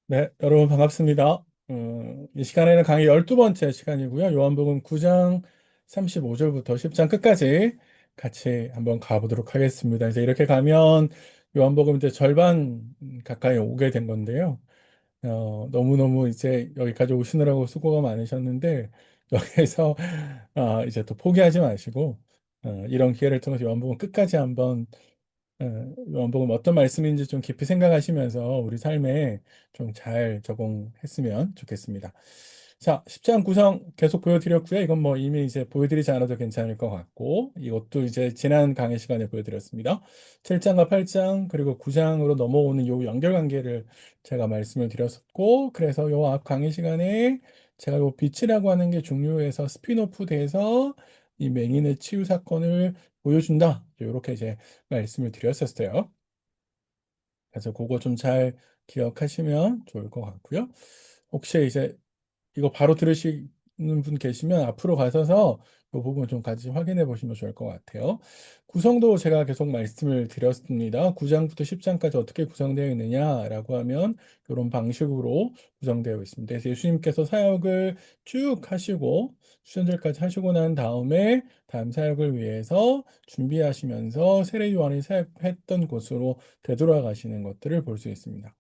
네, 여러분 반갑습니다. 이 시간에는 강의 12번째 시간이고요. 요한복음 9장 35절부터 10장 끝까지 같이 한번 가보도록 하겠습니다. 이제 이렇게 가면 요한복음 이제 절반 가까이 오게 된 건데요. 너무너무 이제 여기까지 오시느라고 수고가 많으셨는데 여기에서 이제 또 포기하지 마시고 이런 기회를 통해서 요한복음 끝까지 한번 요한복음 어떤 말씀인지 좀 깊이 생각하시면서 우리 삶에 좀 잘 적용했으면 좋겠습니다. 자, 10장 구성 계속 보여드렸고요. 이건 뭐 이미 이제 보여드리지 않아도 괜찮을 것 같고, 이것도 이제 지난 강의 시간에 보여드렸습니다. 7장과 8장 그리고 9장으로 넘어오는 요 연결관계를 제가 말씀을 드렸었고, 그래서 요 앞 강의 시간에 제가 요 빛이라고 하는 게 중요해서 스피노프 돼서 이 맹인의 치유 사건을 보여준다. 이렇게 이제 말씀을 드렸었어요. 그래서 그거 좀 잘 기억하시면 좋을 것 같고요. 혹시 이제 이거 바로 들으시는 분 계시면 앞으로 가셔서 이 부분 좀 같이 확인해 보시면 좋을 것 같아요. 구성도 제가 계속 말씀을 드렸습니다. 9장부터 10장까지 어떻게 구성되어 있느냐라고 하면 이런 방식으로 구성되어 있습니다. 그래서 예수님께서 사역을 쭉 하시고 수련절까지 하시고 난 다음에 다음 사역을 위해서 준비하시면서 세례 요한이 사역했던 곳으로 되돌아가시는 것들을 볼 수 있습니다.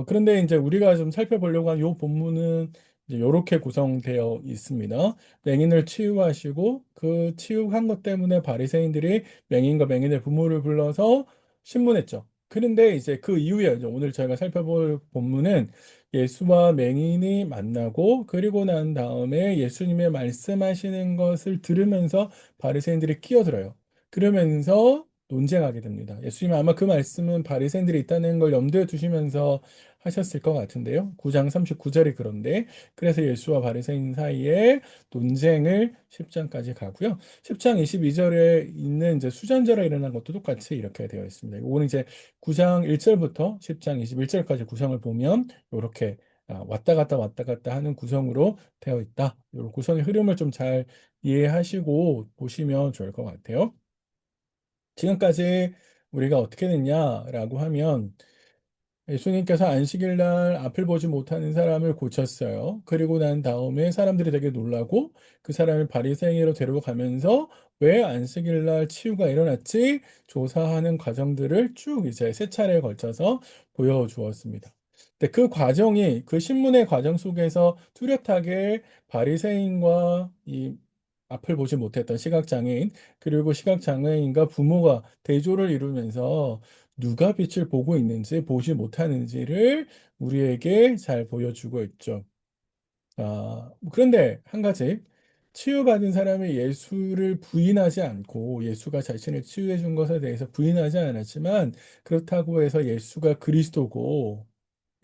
그런데 이제 우리가 좀 살펴보려고 한 요 본문은 이제 이렇게 구성되어 있습니다. 맹인을 치유하시고 그 치유한 것 때문에 바리새인들이 맹인과 맹인의 부모를 불러서 신문했죠. 그런데 이제 그 이후에 이제 오늘 저희가 살펴볼 본문은 예수와 맹인이 만나고 그리고 난 다음에 예수님의 말씀하시는 것을 들으면서 바리새인들이 끼어들어요. 그러면서 논쟁하게 됩니다. 예수님은 아마 그 말씀은 바리새인들이 있다는 걸 염두에 두시면서 하셨을 것 같은데요. 9장 39절이 그런데 그래서 예수와 바리새인 사이에 논쟁을 10장까지 가고요. 10장 22절에 있는 이제 수잔절에 일어난 것도 똑같이 이렇게 되어 있습니다. 이거는 이제 9장 1절부터 10장 21절까지 구성을 보면 이렇게 왔다 갔다 하는 구성으로 되어 있다. 이 구성의 흐름을 좀 잘 이해하시고 보시면 좋을 것 같아요. 지금까지 우리가 어떻게 됐냐라고 하면 예수님께서 안식일 날 앞을 보지 못하는 사람을 고쳤어요. 그리고 난 다음에 사람들이 되게 놀라고 그 사람을 바리새인으로 데려가면서 왜 안식일 날 치유가 일어났지 조사하는 과정들을 쭉 이제 세 차례에 걸쳐서 보여주었습니다. 근데 그 과정이 그 신문의 과정 속에서 뚜렷하게 바리새인과 이 앞을 보지 못했던 시각장애인 그리고 시각장애인과 부모가 대조를 이루면서 누가 빛을 보고 있는지 보지 못하는지를 우리에게 잘 보여주고 있죠. 그런데 한 가지 치유받은 사람이 예수를 부인하지 않고 예수가 자신을 치유해 준 것에 대해서 부인하지 않았지만 그렇다고 해서 예수가 그리스도고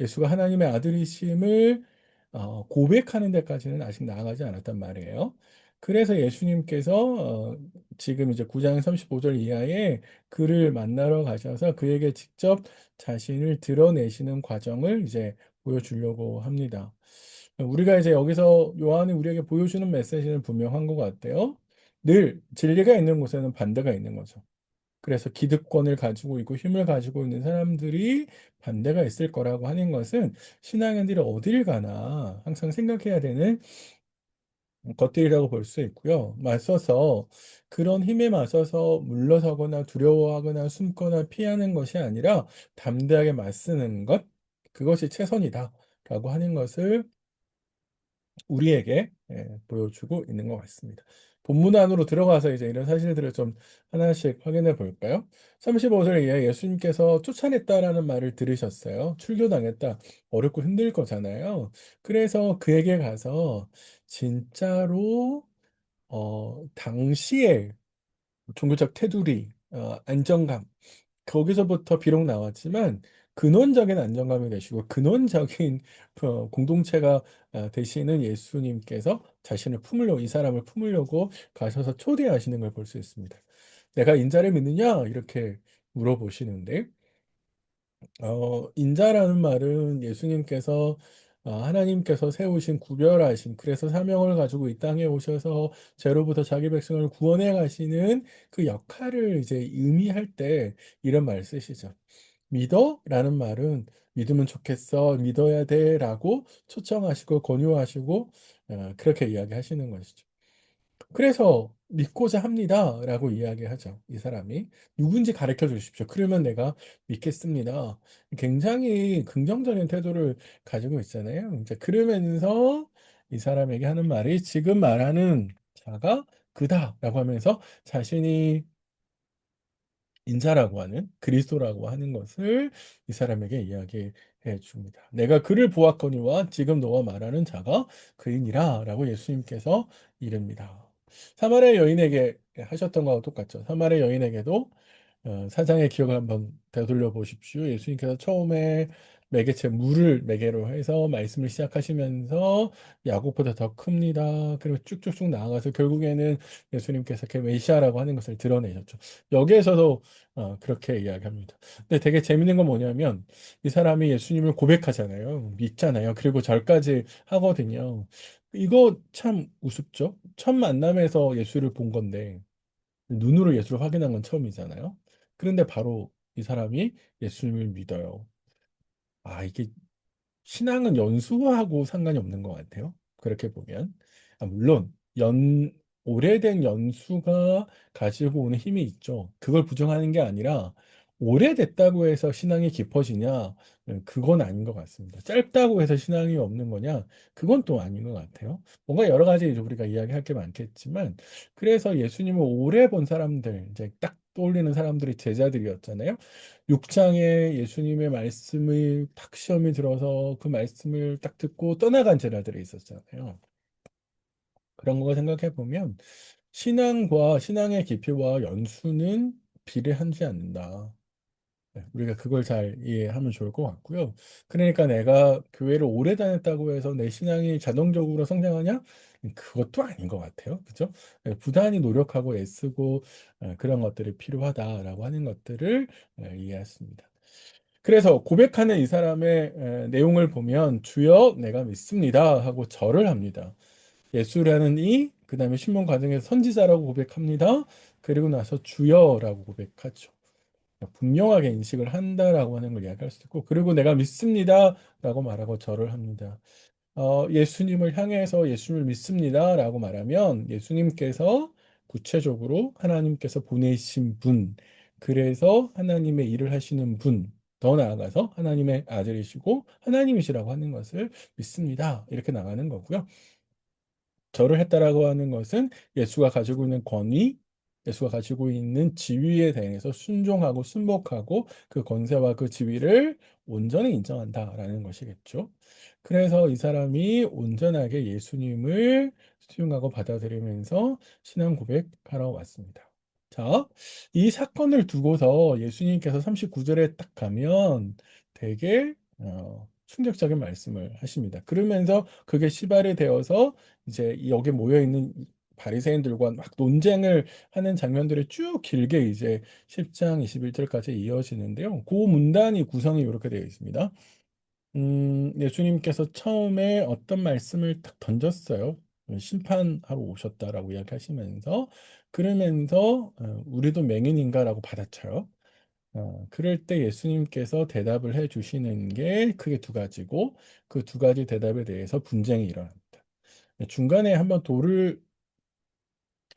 예수가 하나님의 아들이심을 고백하는 데까지는 아직 나아가지 않았단 말이에요. 그래서 예수님께서 지금 이제 9장 35절 이하에 그를 만나러 가셔서 그에게 직접 자신을 드러내시는 과정을 이제 보여주려고 합니다. 우리가 이제 여기서 요한이 우리에게 보여주는 메시지는 분명한 것 같아요. 늘 진리가 있는 곳에는 반대가 있는 거죠. 그래서 기득권을 가지고 있고 힘을 가지고 있는 사람들이 반대가 있을 거라고 하는 것은 신앙인들이 어딜 가나 항상 생각해야 되는 것들이라고 볼 수 있고요. 맞서서 그런 힘에 맞서서 물러서거나 두려워하거나 숨거나 피하는 것이 아니라 담대하게 맞서는 것, 그것이 최선이다라고 하는 것을 우리에게 보여주고 있는 것 같습니다. 본문 안으로 들어가서 이제 이런 사실들을 좀 하나씩 확인해 볼까요? 35절 이하에 예수님께서 쫓아냈다라는 말을 들으셨어요. 출교당했다. 어렵고 힘들 거잖아요. 그래서 그에게 가서 진짜로 당시에 종교적 테두리, 안정감, 거기서부터 비록 나왔지만 근원적인 안정감이 되시고 근원적인 공동체가 되시는 예수님께서 자신을 품으려고 이 사람을 품으려고 가셔서 초대하시는 걸 볼 수 있습니다. 내가 인자를 믿느냐? 이렇게 물어보시는데 인자라는 말은 예수님께서 하나님께서 세우신 구별하신 그래서 사명을 가지고 이 땅에 오셔서 죄로부터 자기 백성을 구원해 가시는 그 역할을 이제 의미할 때 이런 말 쓰시죠. 믿어라는 말은 믿으면 좋겠어, 믿어야 돼라고 초청하시고 권유하시고 그렇게 이야기하시는 것이죠. 그래서 믿고자 합니다라고 이야기하죠. 이 사람이 누군지 가르쳐 주십시오. 그러면 내가 믿겠습니다. 굉장히 긍정적인 태도를 가지고 있잖아요. 이제 그러면서 이 사람에게 하는 말이 지금 말하는 자가 그다라고 하면서 자신이 인자라고 하는 그리스도라고 하는 것을 이 사람에게 이야기해 줍니다. 내가 그를 보았거니와 지금 너와 말하는 자가 그이니라라고 예수님께서 이릅니다. 사마리아 여인에게 하셨던 거하고 똑같죠. 사마리아 여인에게도 사장의 기억을 한번 되돌려 보십시오. 예수님께서 처음에 매개체 물을 매개로 해서 말씀을 시작하시면서 야곱보다 더 큽니다. 그리고 쭉쭉쭉 나아가서 결국에는 예수님께서 그 메시아라고 하는 것을 드러내셨죠. 여기에서도 그렇게 이야기합니다. 근데 되게 재밌는 건 뭐냐면 이 사람이 예수님을 고백하잖아요. 믿잖아요. 그리고 절까지 하거든요. 이거 참 우습죠? 첫 만남에서 예수를 본 건데 눈으로 예수를 확인한 건 처음이잖아요. 그런데 바로 이 사람이 예수님을 믿어요. 이게 신앙은 연수하고 상관이 없는 것 같아요. 그렇게 보면. 물론, 오래된 연수가 가지고 오는 힘이 있죠. 그걸 부정하는 게 아니라, 오래됐다고 해서 신앙이 깊어지냐? 그건 아닌 것 같습니다. 짧다고 해서 신앙이 없는 거냐? 그건 또 아닌 것 같아요. 뭔가 여러 가지 이제 우리가 이야기할 게 많겠지만, 그래서 예수님을 오래 본 사람들, 이제 딱 떠올리는 사람들이 제자들이었잖아요. 6장에 예수님의 말씀을 딱 시험이 들어서 그 말씀을 딱 듣고 떠나간 제자들이 있었잖아요. 그런 거 생각해 보면 신앙과 신앙의 깊이와 연수는 비례하지 않는다. 우리가 그걸 잘 이해하면 좋을 것 같고요. 그러니까 내가 교회를 오래 다녔다고 해서 내 신앙이 자동적으로 성장하냐? 그것도 아닌 것 같아요. 그죠? 부단히 노력하고 애쓰고 그런 것들이 필요하다라고 하는 것들을 이해했습니다. 그래서 고백하는 이 사람의 내용을 보면 주여 내가 믿습니다 하고 절을 합니다. 예수라는 그다음에 신문 과정에서 선지자라고 고백합니다. 그리고 나서 주여라고 고백하죠. 분명하게 인식을 한다라고 하는 걸 이야기할 수 있고 그리고 내가 믿습니다라고 말하고 절을 합니다. 예수님을 향해서 예수님을 믿습니다라고 말하면 예수님께서 구체적으로 하나님께서 보내신 분, 그래서 하나님의 일을 하시는 분, 더 나아가서 하나님의 아들이시고 하나님이시라고 하는 것을 믿습니다. 이렇게 나가는 거고요. 절을 했다라고 하는 것은 예수가 가지고 있는 권위, 예수가 가지고 있는 지위에 대해서 순종하고 순복하고 그 권세와 그 지위를 온전히 인정한다라는 것이겠죠. 그래서 이 사람이 온전하게 예수님을 수용하고 받아들이면서 신앙 고백하러 왔습니다. 자, 이 사건을 두고서 예수님께서 39절에 딱 가면 되게 충격적인 말씀을 하십니다. 그러면서 그게 시발이 되어서 이제 여기 모여 있는 바리새인들과 막 논쟁을 하는 장면들이 쭉 길게 이제 10장 21절까지 이어지는데요. 그 문단이 구성이 이렇게 되어 있습니다. 예수님께서 처음에 어떤 말씀을 딱 던졌어요. 심판하러 오셨다라고 이야기하시면서 그러면서 우리도 맹인인가라고 받아쳐요. 그럴 때 예수님께서 대답을 해 주시는 게 크게 두 가지고 그 두 가지 대답에 대해서 분쟁이 일어납니다. 중간에 한번 돌을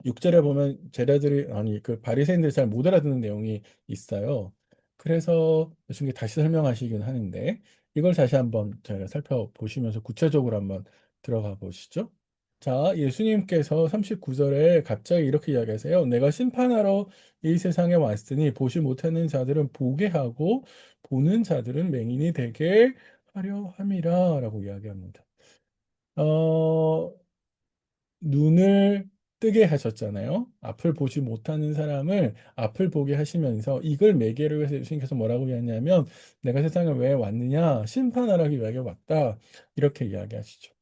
6절에 보면 제자들이 아니 그 바리새인들이 잘 못 알아듣는 내용이 있어요. 그래서 예수님이 다시 설명하시긴 하는데 이걸 다시 한번 저희가 살펴보시면서 구체적으로 한번 들어가 보시죠. 자, 예수님께서 39절에 갑자기 이렇게 이야기하세요. 내가 심판하러 이 세상에 왔으니 보지 못하는 자들은 보게 하고 보는 자들은 맹인이 되게 하려 함이라라고 이야기합니다. 어, 눈을 뜨게 하셨잖아요. 앞을 보지 못하는 사람을 앞을 보게 하시면서 이걸 매개로 해서 예수님께서 뭐라고 이야기하냐면 내가 세상에 왜 왔느냐? 심판하라기 위하여 왔다. 이렇게 이야기하시죠.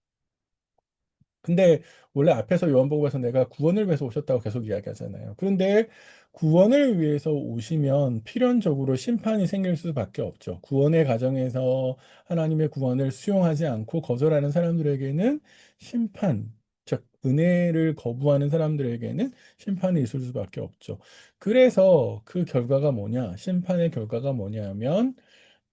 근데 원래 앞에서 요한복음에서 내가 구원을 위해서 오셨다고 계속 이야기하잖아요. 그런데 구원을 위해서 오시면 필연적으로 심판이 생길 수밖에 없죠. 구원의 과정에서 하나님의 구원을 수용하지 않고 거절하는 사람들에게는 심판, 즉 은혜를 거부하는 사람들에게는 심판이 있을 수밖에 없죠. 그래서 그 결과가 뭐냐? 심판의 결과가 뭐냐면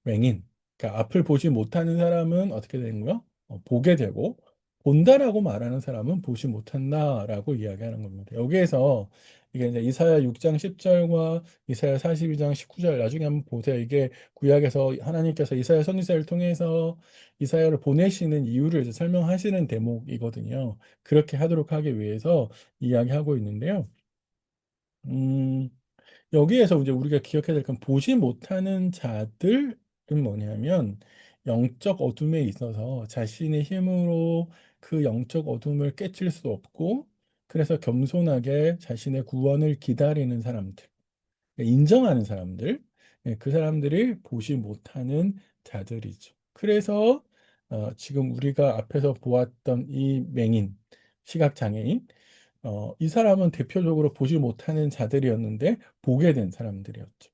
맹인. 그러니까 앞을 보지 못하는 사람은 어떻게 되는 거요? 보게 되고 본다라고 말하는 사람은 보지 못한다라고 이야기하는 겁니다. 여기에서 이게 이제 이사야 6장 10절과 이사야 42장 19절 나중에 한번 보세요. 이게 구약에서 하나님께서 이사야 선지자를 통해서 이사야를 보내시는 이유를 이제 설명하시는 대목이거든요. 그렇게 하도록 하기 위해서 이야기하고 있는데요. 음, 여기에서 이제 우리가 기억해야 될 건 보지 못하는 자들은 뭐냐면 영적 어둠에 있어서 자신의 힘으로 그 영적 어둠을 깨칠 수 없고 그래서 겸손하게 자신의 구원을 기다리는 사람들, 인정하는 사람들, 그 사람들이 보지 못하는 자들이죠. 그래서 지금 우리가 앞에서 보았던 이 맹인, 시각장애인, 이 사람은 대표적으로 보지 못하는 자들이었는데 보게 된 사람들이었죠.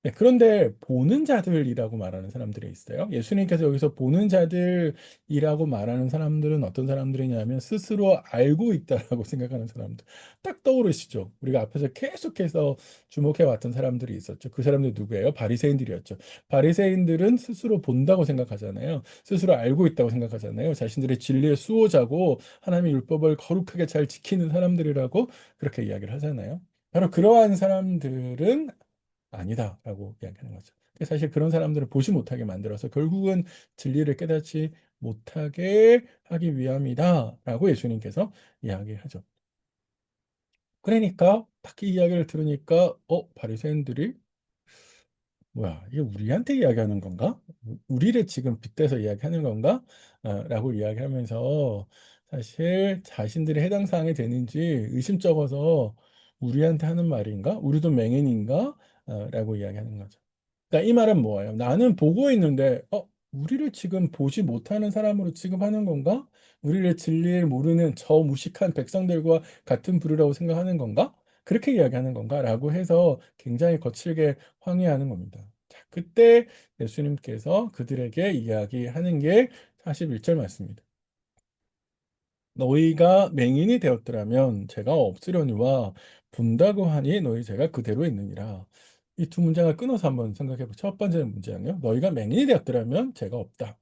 네, 그런데 보는 자들이라고 말하는 사람들이 있어요. 예수님께서 여기서 보는 자들이라고 말하는 사람들은 어떤 사람들이냐면 스스로 알고 있다라고 생각하는 사람들. 딱 떠오르시죠? 우리가 앞에서 계속해서 주목해 왔던 사람들이 있었죠. 그 사람들 누구예요? 바리새인들이었죠. 바리새인들은 스스로 본다고 생각하잖아요. 스스로 알고 있다고 생각하잖아요. 자신들의 진리의 수호자고 하나님의 율법을 거룩하게 잘 지키는 사람들이라고 그렇게 이야기를 하잖아요. 바로 그러한 사람들은 아니다라고 이야기하는 거죠. 사실 그런 사람들을 보지 못하게 만들어서 결국은 진리를 깨닫지 못하게 하기 위함이다라고 예수님께서 이야기하죠. 그러니까 딱 이 이야기를 들으니까 바리새인들이 뭐야, 이게 우리한테 이야기하는 건가? 우리를 지금 빗대서 이야기하는 건가? 라고 이야기하면서 사실 자신들이 해당 사항이 되는지 의심쩍어서 우리한테 하는 말인가? 우리도 맹인인가? 라고 이야기하는 거죠. 그러니까 이 말은 뭐예요? 나는 보고 있는데, 우리를 지금 보지 못하는 사람으로 취급하는 건가? 우리를 진리를 모르는 저 무식한 백성들과 같은 부류라고 생각하는 건가? 그렇게 이야기하는 건가? 라고 해서 굉장히 거칠게 항의하는 겁니다. 자, 그때 예수님께서 그들에게 이야기하는 게 41절 말씀입니다. 너희가 맹인이 되었더라면 죄가 없으려니와 본다고 하니 너희 죄가 그대로 있느니라. 이 두 문장을 끊어서 한번 생각해 보죠. 첫 번째 문장이요. 너희가 맹인이 되었더라면 죄가 없다.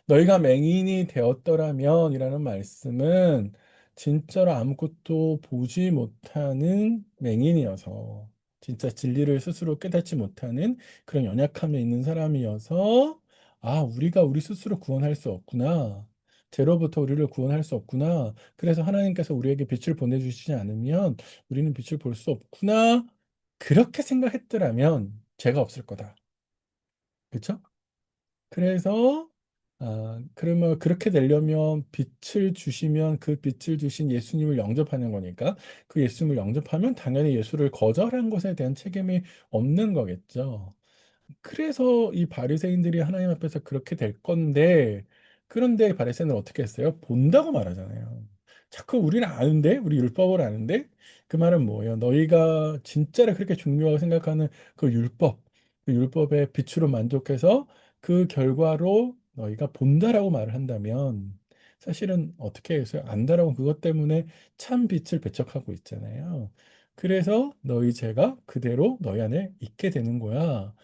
너희가 맹인이 되었더라면이라는 말씀은 진짜로 아무것도 보지 못하는 맹인이어서 진짜 진리를 스스로 깨닫지 못하는 그런 연약함에 있는 사람이어서 우리가 우리 스스로 구원할 수 없구나. 죄로부터 우리를 구원할 수 없구나. 그래서 하나님께서 우리에게 빛을 보내주시지 않으면 우리는 빛을 볼 수 없구나. 그렇게 생각했더라면 죄가 없을 거다. 그렇죠? 그래서 그러면 그렇게 되려면 빛을 주시면 그 빛을 주신 예수님을 영접하는 거니까 그 예수님을 영접하면 당연히 예수를 거절한 것에 대한 책임이 없는 거겠죠. 그래서 이 바리새인들이 하나님 앞에서 그렇게 될 건데 그런데 바리새인은 어떻게 했어요? 본다고 말하잖아요. 자꾸 우리는 아는데 우리 율법을 아는데 그 말은 뭐예요? 너희가 진짜로 그렇게 중요하고 생각하는 그 율법, 그 율법의 빛으로 만족해서 그 결과로 너희가 본다라고 말을 한다면 사실은 어떻게 해서요? 안다라고 그것 때문에 참 빛을 배척하고 있잖아요. 그래서 너희 죄가 그대로 너희 안에 있게 되는 거야.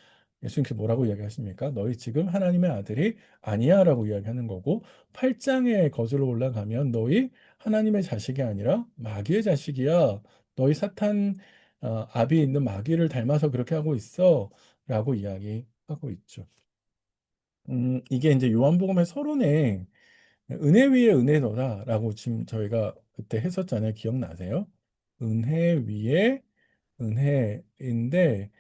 예수님께서 뭐라고 이야기하십니까? 너희 지금 하나님의 아들이 아니야라고 이야기하는 거고 8장에 거슬러 올라가면 너희 하나님의 자식이 아니라 마귀의 자식이야. 너희 사탄 압이 있는 마귀를 닮아서 그렇게 하고 있어. 라고 이야기하고 있죠. 이게 이제 요한복음의 서론에 은혜 위에 은혜 더라라고 지금 저희가 그때 했었잖아요. 기억나세요? 은혜 위에 은혜인데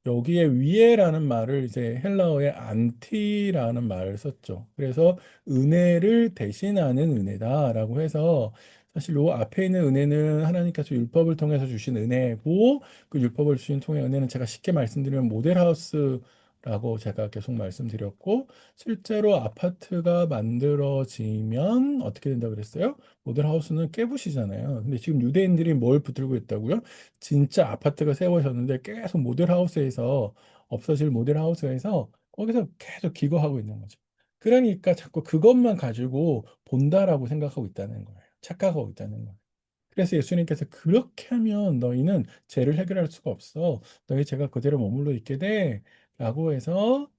여기에 위에라는 말을 이제 헬라어의 안티라는 말을 썼죠. 그래서 은혜를 대신하는 은혜다라고 해서 사실 요 앞에 있는 은혜는 하나님께서 율법을 통해서 주신 은혜고 그 율법을 주신 통해 은혜는 제가 쉽게 말씀드리면 모델하우스라고 제가 계속 말씀드렸고 실제로 아파트가 만들어지면 어떻게 된다고 그랬어요? 모델하우스는 깨부시잖아요. 근데 지금 유대인들이 뭘 붙들고 있다고요? 진짜 아파트가 세워졌는데 계속 모델하우스에서 없어질 모델하우스에서 거기서 계속 기거하고 있는 거죠. 그러니까 자꾸 그것만 가지고 본다라고 생각하고 있다는 거예요. 착각하고 있다는 거예요. 그래서 예수님께서 그렇게 하면 너희는 죄를 해결할 수가 없어. 너희 죄가 그대로 머물러 있게 돼. 라고 해서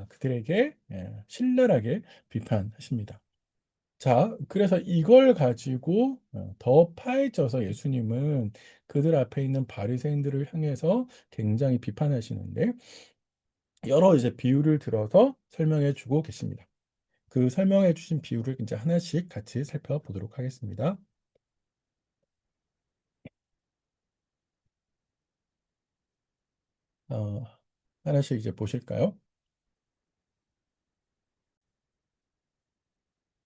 그들에게 신랄하게 비판하십니다. 자, 그래서 이걸 가지고 더 파헤쳐서 예수님은 그들 앞에 있는 바리새인들을 향해서 굉장히 비판하시는데 여러 이제 비유를 들어서 설명해 주고 계십니다. 그 설명해 주신 비유를 이제 하나씩 같이 살펴보도록 하겠습니다. 어, 하나씩 이제 보실까요?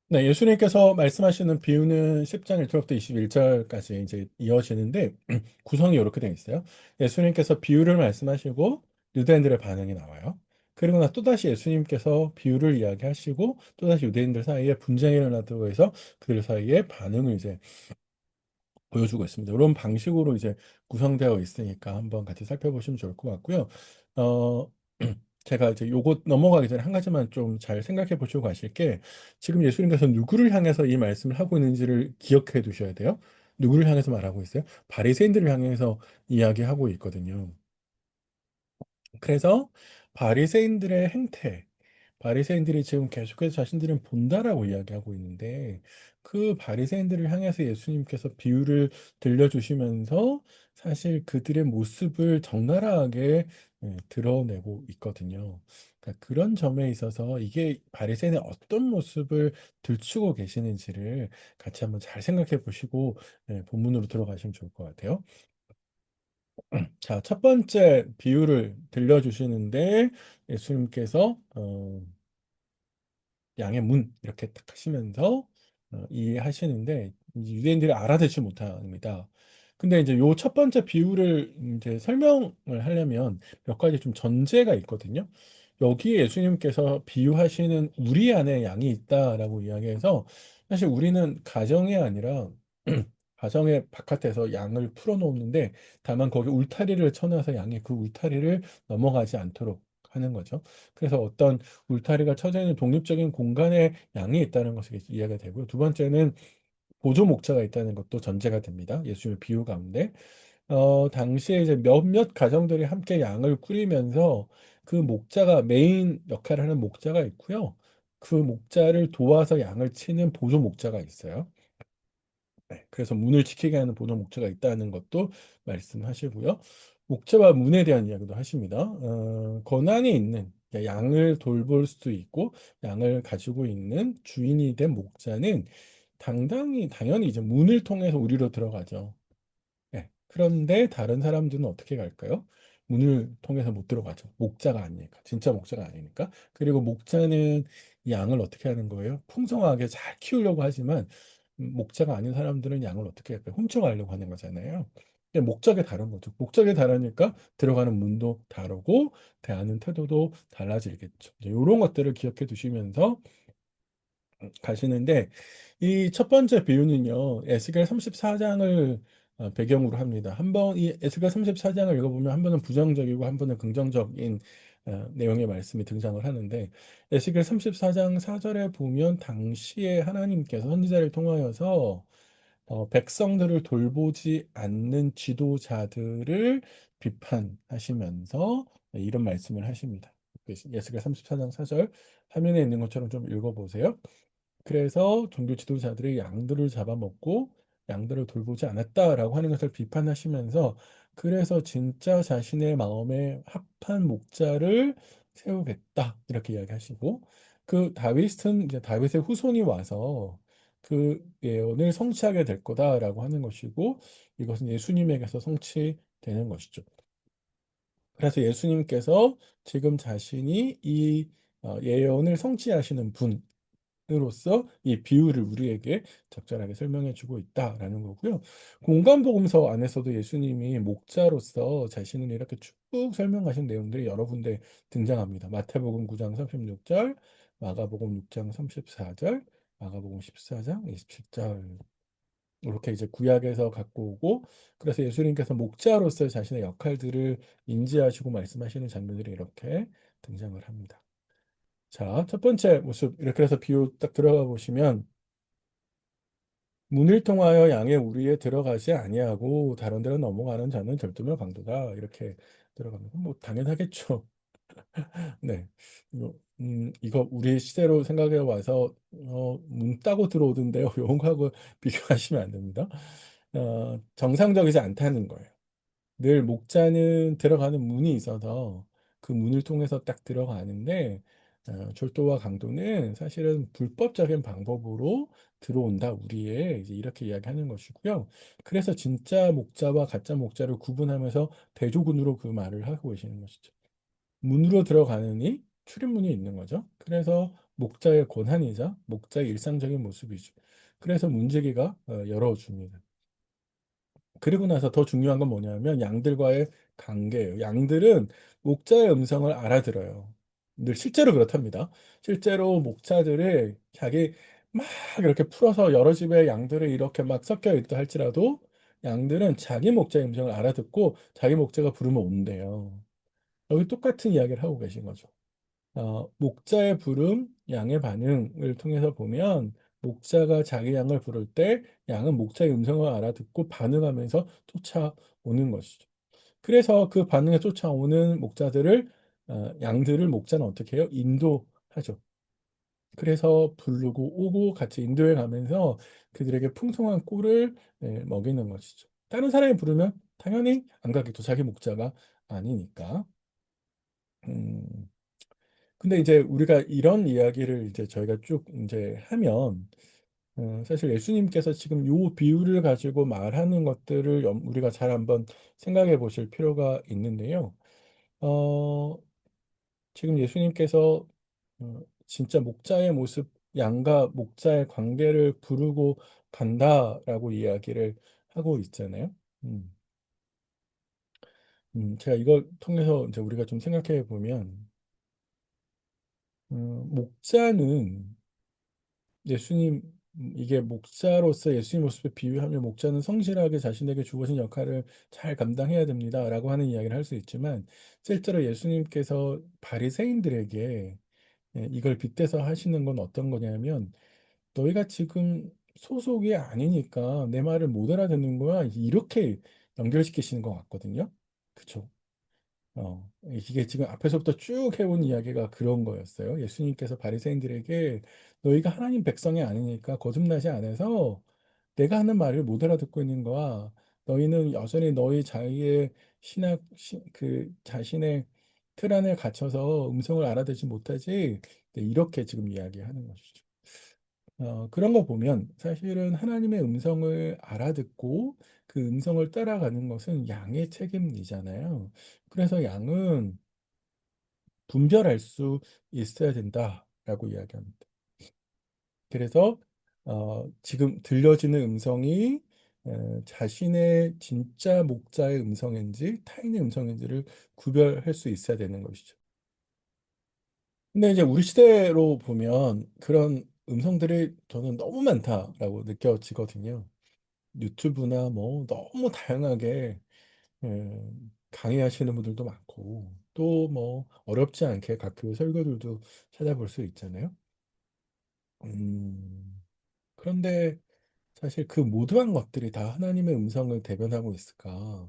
네, 예수님께서 말씀하시는 비유는 10장 1절부터 21절까지 이제 이어지는데 구성이 이렇게 되어 있어요. 예수님께서 비유를 말씀하시고 유대인들의 반응이 나와요. 그리고 나 또다시 예수님께서 비유를 이야기하시고 또다시 유대인들 사이에 분쟁이 일어나고 해서 그들 사이에 반응을 이제 보여주고 있습니다. 이런 방식으로 이제 구성되어 있으니까 한번 같이 살펴보시면 좋을 것 같고요. 어, 제가 이제 요것 넘어가기 전에 한 가지만 좀 잘 생각해 보시고 가실 게 지금 예수님께서 누구를 향해서 이 말씀을 하고 있는지를 기억해 두셔야 돼요. 누구를 향해서 말하고 있어요? 바리새인들을 향해서 이야기하고 있거든요. 그래서 바리새인들의 행태, 바리새인들이 지금 계속해서 자신들은 본다라고 이야기하고 있는데 그 바리새인들을 향해서 예수님께서 비유를 들려주시면서 사실 그들의 모습을 적나라하게 드러내고 있거든요. 그러니까 그런 점에 있어서 이게 바리새인의 어떤 모습을 들추고 계시는지를 같이 한번 잘 생각해 보시고 본문으로 들어가시면 좋을 것 같아요. 자, 첫 번째 비유를 들려주시는데 예수님께서 양의 문 이렇게 딱 하시면서 이해하시는데 이제 유대인들이 알아듣지 못합니다. 근데 이제 요 첫 번째 비유를 이제 설명을 하려면 몇 가지 좀 전제가 있거든요. 여기에 예수님께서 비유하시는 우리 안에 양이 있다라고 이야기해서 사실 우리는 가정이 아니라 가정의 바깥에서 양을 풀어놓는데 다만 거기 울타리를 쳐놔서 양이 그 울타리를 넘어가지 않도록 하는 거죠. 그래서 어떤 울타리가 쳐져 있는 독립적인 공간에 양이 있다는 것이 이해가 되고요. 두 번째는 보조 목자가 있다는 것도 전제가 됩니다. 예수님의 비유 가운데. 당시에 이제 몇몇 가정들이 함께 양을 꾸리면서 그 목자가 메인 역할을 하는 목자가 있고요. 그 목자를 도와서 양을 치는 보조 목자가 있어요. 네, 그래서 문을 지키게 하는 보조 목자가 있다는 것도 말씀하시고요. 목자와 문에 대한 이야기도 하십니다. 권한이 있는 그러니까 양을 돌볼 수도 있고 양을 가지고 있는 주인이 된 목자는 당연히 이제 문을 통해서 우리로 들어가죠. 네, 그런데 다른 사람들은 어떻게 갈까요? 문을 통해서 못 들어가죠. 목자가 아니니까. 진짜 목자가 아니니까. 그리고 목자는 이 양을 어떻게 하는 거예요? 풍성하게 잘 키우려고 하지만 목자가 아닌 사람들은 양을 어떻게 할까요? 훔쳐가려고 하는 거잖아요. 근데 목적이 다른 거죠. 목적이 다르니까 들어가는 문도 다르고 대하는 태도도 달라지겠죠. 이런 것들을 기억해 두시면서 가시는데 이 첫 번째 비유는요. 에스겔 34장을 배경으로 합니다. 한번 이 에스겔 34장을 읽어보면 한 번은 부정적이고 한 번은 긍정적인 내용의 말씀이 등장을 하는데 에스겔 34장 4절에 보면 당시에 하나님께서 선지자를 통하여서 백성들을 돌보지 않는 지도자들을 비판하시면서 이런 말씀을 하십니다. 에스겔 34장 4절 화면에 있는 것처럼 좀 읽어보세요. 그래서 종교 지도자들이 양들을 잡아먹고 양들을 돌보지 않았다라고 하는 것을 비판하시면서 그래서 진짜 자신의 마음에 합한 목자를 세우겠다 이렇게 이야기하시고 그 다윗은 이제 다윗의 후손이 와서 그 예언을 성취하게 될 거다라고 하는 것이고 이것은 예수님에게서 성취되는 것이죠. 그래서 예수님께서 지금 자신이 이 예언을 성취하시는 분 으로서 이 비유를 우리에게 적절하게 설명해 주고 있다라는 거고요. 공간복음서 안에서도 예수님이 목자로서 자신을 이렇게 쭉 설명하신 내용들이 여러 군데 등장합니다. 마태복음 9장 36절, 마가복음 6장 34절, 마가복음 14장 27절. 이렇게 이제 구약에서 갖고 오고 그래서 예수님께서 목자로서 자신의 역할들을 인지하시고 말씀하시는 장면들이 이렇게 등장을 합니다. 자, 첫 번째 모습 이렇게 해서 비유 딱 들어가 보시면 문을 통하여 양의 우리에 들어가지 아니하고 다른 데로 넘어가는 자는 들뜨며 강도다 이렇게 들어갑니다. 뭐 당연하겠죠. 네. 이거 우리 시대로 생각해 와서 문 따고 들어오던데요. 이런 거하고 비교하시면 안 됩니다. 정상적이지 않다는 거예요. 늘 목자는 들어가는 문이 있어서 그 문을 통해서 딱 들어가는데 졸도와 강도는 사실은 불법적인 방법으로 들어온다. 우리의 이제 이렇게 이야기하는 것이고요. 그래서 진짜 목자와 가짜 목자를 구분하면서 대조군으로 그 말을 하고 계시는 것이죠. 문으로 들어가느니 출입문이 있는 거죠. 그래서 목자의 권한이자 목자의 일상적인 모습이죠. 그래서 문지기가 열어줍니다. 그리고 나서 더 중요한 건 뭐냐면 양들과의 관계예요. 양들은 목자의 음성을 알아들어요. 늘 실제로 그렇답니다. 실제로 목자들이 자기 막 이렇게 풀어서 여러 집의 양들이 이렇게 막 섞여 있다 할지라도 양들은 자기 목자의 음성을 알아듣고 자기 목자가 부르면 온대요. 여기 똑같은 이야기를 하고 계신 거죠. 목자의 부름, 양의 반응을 통해서 보면 목자가 자기 양을 부를 때 양은 목자의 음성을 알아듣고 반응하면서 쫓아오는 것이죠. 그래서 그 반응에 쫓아오는 양들을 목자는 어떻게 해요? 인도하죠. 그래서 부르고 오고 같이 인도해 가면서 그들에게 풍성한 꿀을 먹이는 것이죠. 다른 사람이 부르면 당연히 안 가겠죠. 자기 목자가 아니니까. 음, 근데 이제 우리가 이런 이야기를 이제 저희가 쭉 이제 하면 사실 예수님께서 지금 요 비유를 가지고 말하는 것들을 우리가 잘 한번 생각해 보실 필요가 있는데요. 어, 지금 예수님께서 진짜 목자의 모습, 양과 목자의 관계를 부르고 간다라고 이야기를 하고 있잖아요. 음, 제가 이걸 통해서 이제 우리가 좀 생각해 보면, 목자는 예수님 이게 목자로서 예수님 모습을 비유하면 목자는 성실하게 자신에게 주어진 역할을 잘 감당해야 됩니다라고 하는 이야기를 할 수 있지만 실제로 예수님께서 바리새인들에게 이걸 빗대서 하시는 건 어떤 거냐면 너희가 지금 소속이 아니니까 내 말을 못 알아듣는 거야 이렇게 연결시키시는 것 같거든요. 그쵸? 이게 지금 앞에서부터 쭉 해온 이야기가 그런 거였어요. 예수님께서 바리새인들에게 너희가 하나님 백성이 아니니까 거듭나지 않아서 내가 하는 말을 못 알아듣고 있는 거야. 너희는 여전히 너희 자기의 그 자신의 틀 안에 갇혀서 음성을 알아듣지 못하지. 네, 이렇게 지금 이야기하는 것이죠. 그런 거 보면 사실은 하나님의 음성을 알아듣고 그 음성을 따라가는 것은 양의 책임이잖아요. 그래서 양은 분별할 수 있어야 된다라고 이야기합니다. 그래서 지금 들려지는 음성이 자신의 진짜 목자의 음성인지 타인의 음성인지를 구별할 수 있어야 되는 것이죠. 근데 이제 우리 시대로 보면 그런 음성들이 저는 너무 많다라고 느껴지거든요. 유튜브나 뭐 너무 다양하게 강의하시는 분들도 많고 또 뭐 어렵지 않게 각 교회 설교들도 찾아볼 수 있잖아요. 음, 그런데 사실 그 모두한 것들이 다 하나님의 음성을 대변하고 있을까?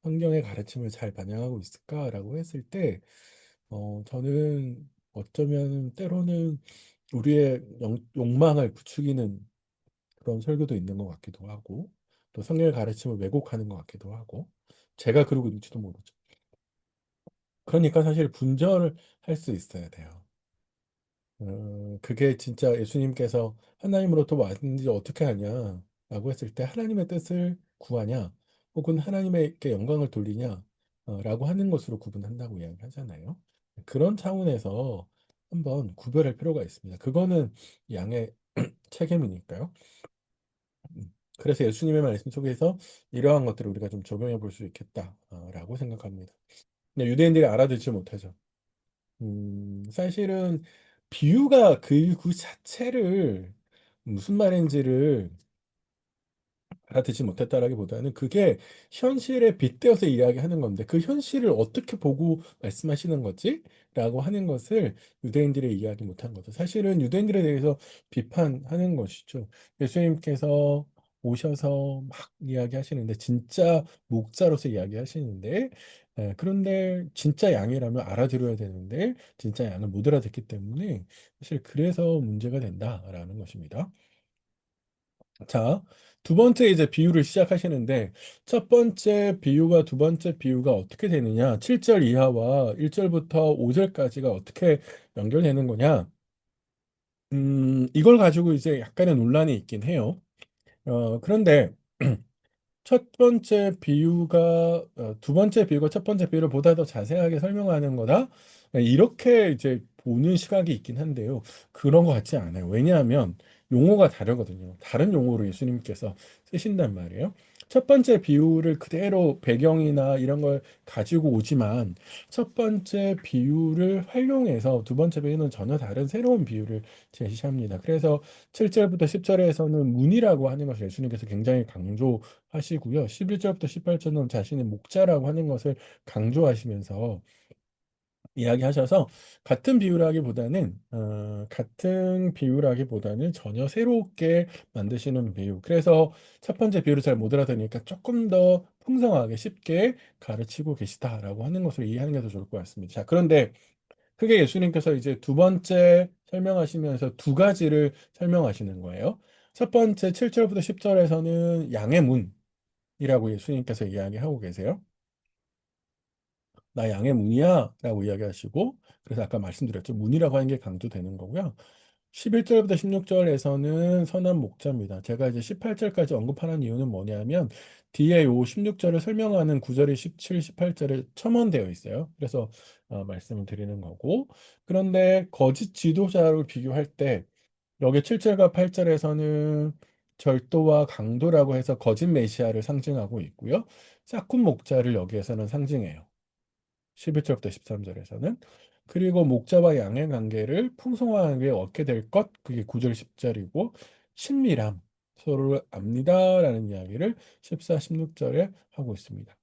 성경의 가르침을 잘 반영하고 있을까라고 했을 때, 저는 어쩌면 때로는 우리의 욕망을 부추기는 그런 설교도 있는 것 같기도 하고, 또 성경의 가르침을 왜곡하는 것 같기도 하고, 제가 그러고 있는지도 모르죠. 그러니까 사실 분별을 할 수 있어야 돼요. 그게 진짜 예수님께서 하나님으로부터 왔는지 어떻게 하냐라고 했을 때 하나님의 뜻을 구하냐, 혹은 하나님에게 영광을 돌리냐, 라고 하는 것으로 구분한다고 이야기하잖아요. 그런 차원에서 한번 구별할 필요가 있습니다. 그거는 양의 책임이니까요. 그래서 예수님의 말씀 속에서 이러한 것들을 우리가 좀 적용해 볼 수 있겠다라고 생각합니다. 근데 유대인들이 알아듣지 못하죠. 사실은 비유가 그 자체를 무슨 말인지를 알아듣지 못했다라기보다는 그게 현실에 빗대어서 이야기하는 건데 그 현실을 어떻게 보고 말씀하시는 거지? 라고 하는 것을 유대인들이 이해하지 못한 거죠. 사실은 유대인들에 대해서 비판하는 것이죠. 예수님께서 오셔서 막 이야기하시는데 진짜 목자로서 이야기하시는데 그런데 진짜 양이라면 알아들어야 되는데 진짜 양을 못 알아듣기 때문에 사실 그래서 문제가 된다라는 것입니다. 자, 두 번째 이제 비유를 시작하시는데 첫 번째 비유와 두 번째 비유가 어떻게 되느냐? 7절 이하와 1절부터 5절까지가 어떻게 연결되는 거냐? 이걸 가지고 이제 약간의 논란이 있긴 해요. 그런데 첫 번째 비유가 두 번째 비유가 첫 번째 비유를 보다 더 자세하게 설명하는 거다. 이렇게 이제 보는 시각이 있긴 한데요. 그런 것 같지 않아요. 왜냐하면 용어가 다르거든요. 다른 용어로 예수님께서 쓰신단 말이에요. 첫 번째 비유를 그대로 배경이나 이런 걸 가지고 오지만 첫 번째 비유를 활용해서 두 번째 비유는 전혀 다른 새로운 비유를 제시합니다. 그래서 7절부터 10절에서는 문이라고 하는 것을 예수님께서 굉장히 강조하시고요. 11절부터 18절은 자신의 목자라고 하는 것을 강조하시면서 이야기하셔서 같은 비유라기보다는 전혀 새롭게 만드시는 비유. 그래서 첫 번째 비유를 잘 못 알아듣으니까 조금 더 풍성하게 쉽게 가르치고 계시다라고 하는 것을 이해하는 게 더 좋을 것 같습니다. 자, 그런데 크게 예수님께서 이제 두 번째 설명하시면서 두 가지를 설명하시는 거예요. 첫 번째 7절부터 10절에서는 양의 문이라고 예수님께서 이야기하고 계세요. 나 양의 문이야 라고 이야기하시고 그래서 아까 말씀드렸죠. 문이라고 하는 게 강조되는 거고요. 11절부터 16절에서는 선한 목자입니다. 제가 이제 18절까지 언급하는 이유는 뭐냐면 뒤에 요 16절을 설명하는 구절이 17, 18절에 첨언되어 있어요. 그래서 말씀을 드리는 거고 그런데 거짓 지도자를 비교할 때 여기 7절과 8절에서는 절도와 강도라고 해서 거짓 메시아를 상징하고 있고요. 짝꿍 목자를 여기에서는 상징해요. 11절부터 13절에서는 그리고 목자와 양의 관계를 풍성하게 얻게 될 것 그게 9절 10절이고 친밀함 서로를 압니다라는 이야기를 14, 16절에 하고 있습니다.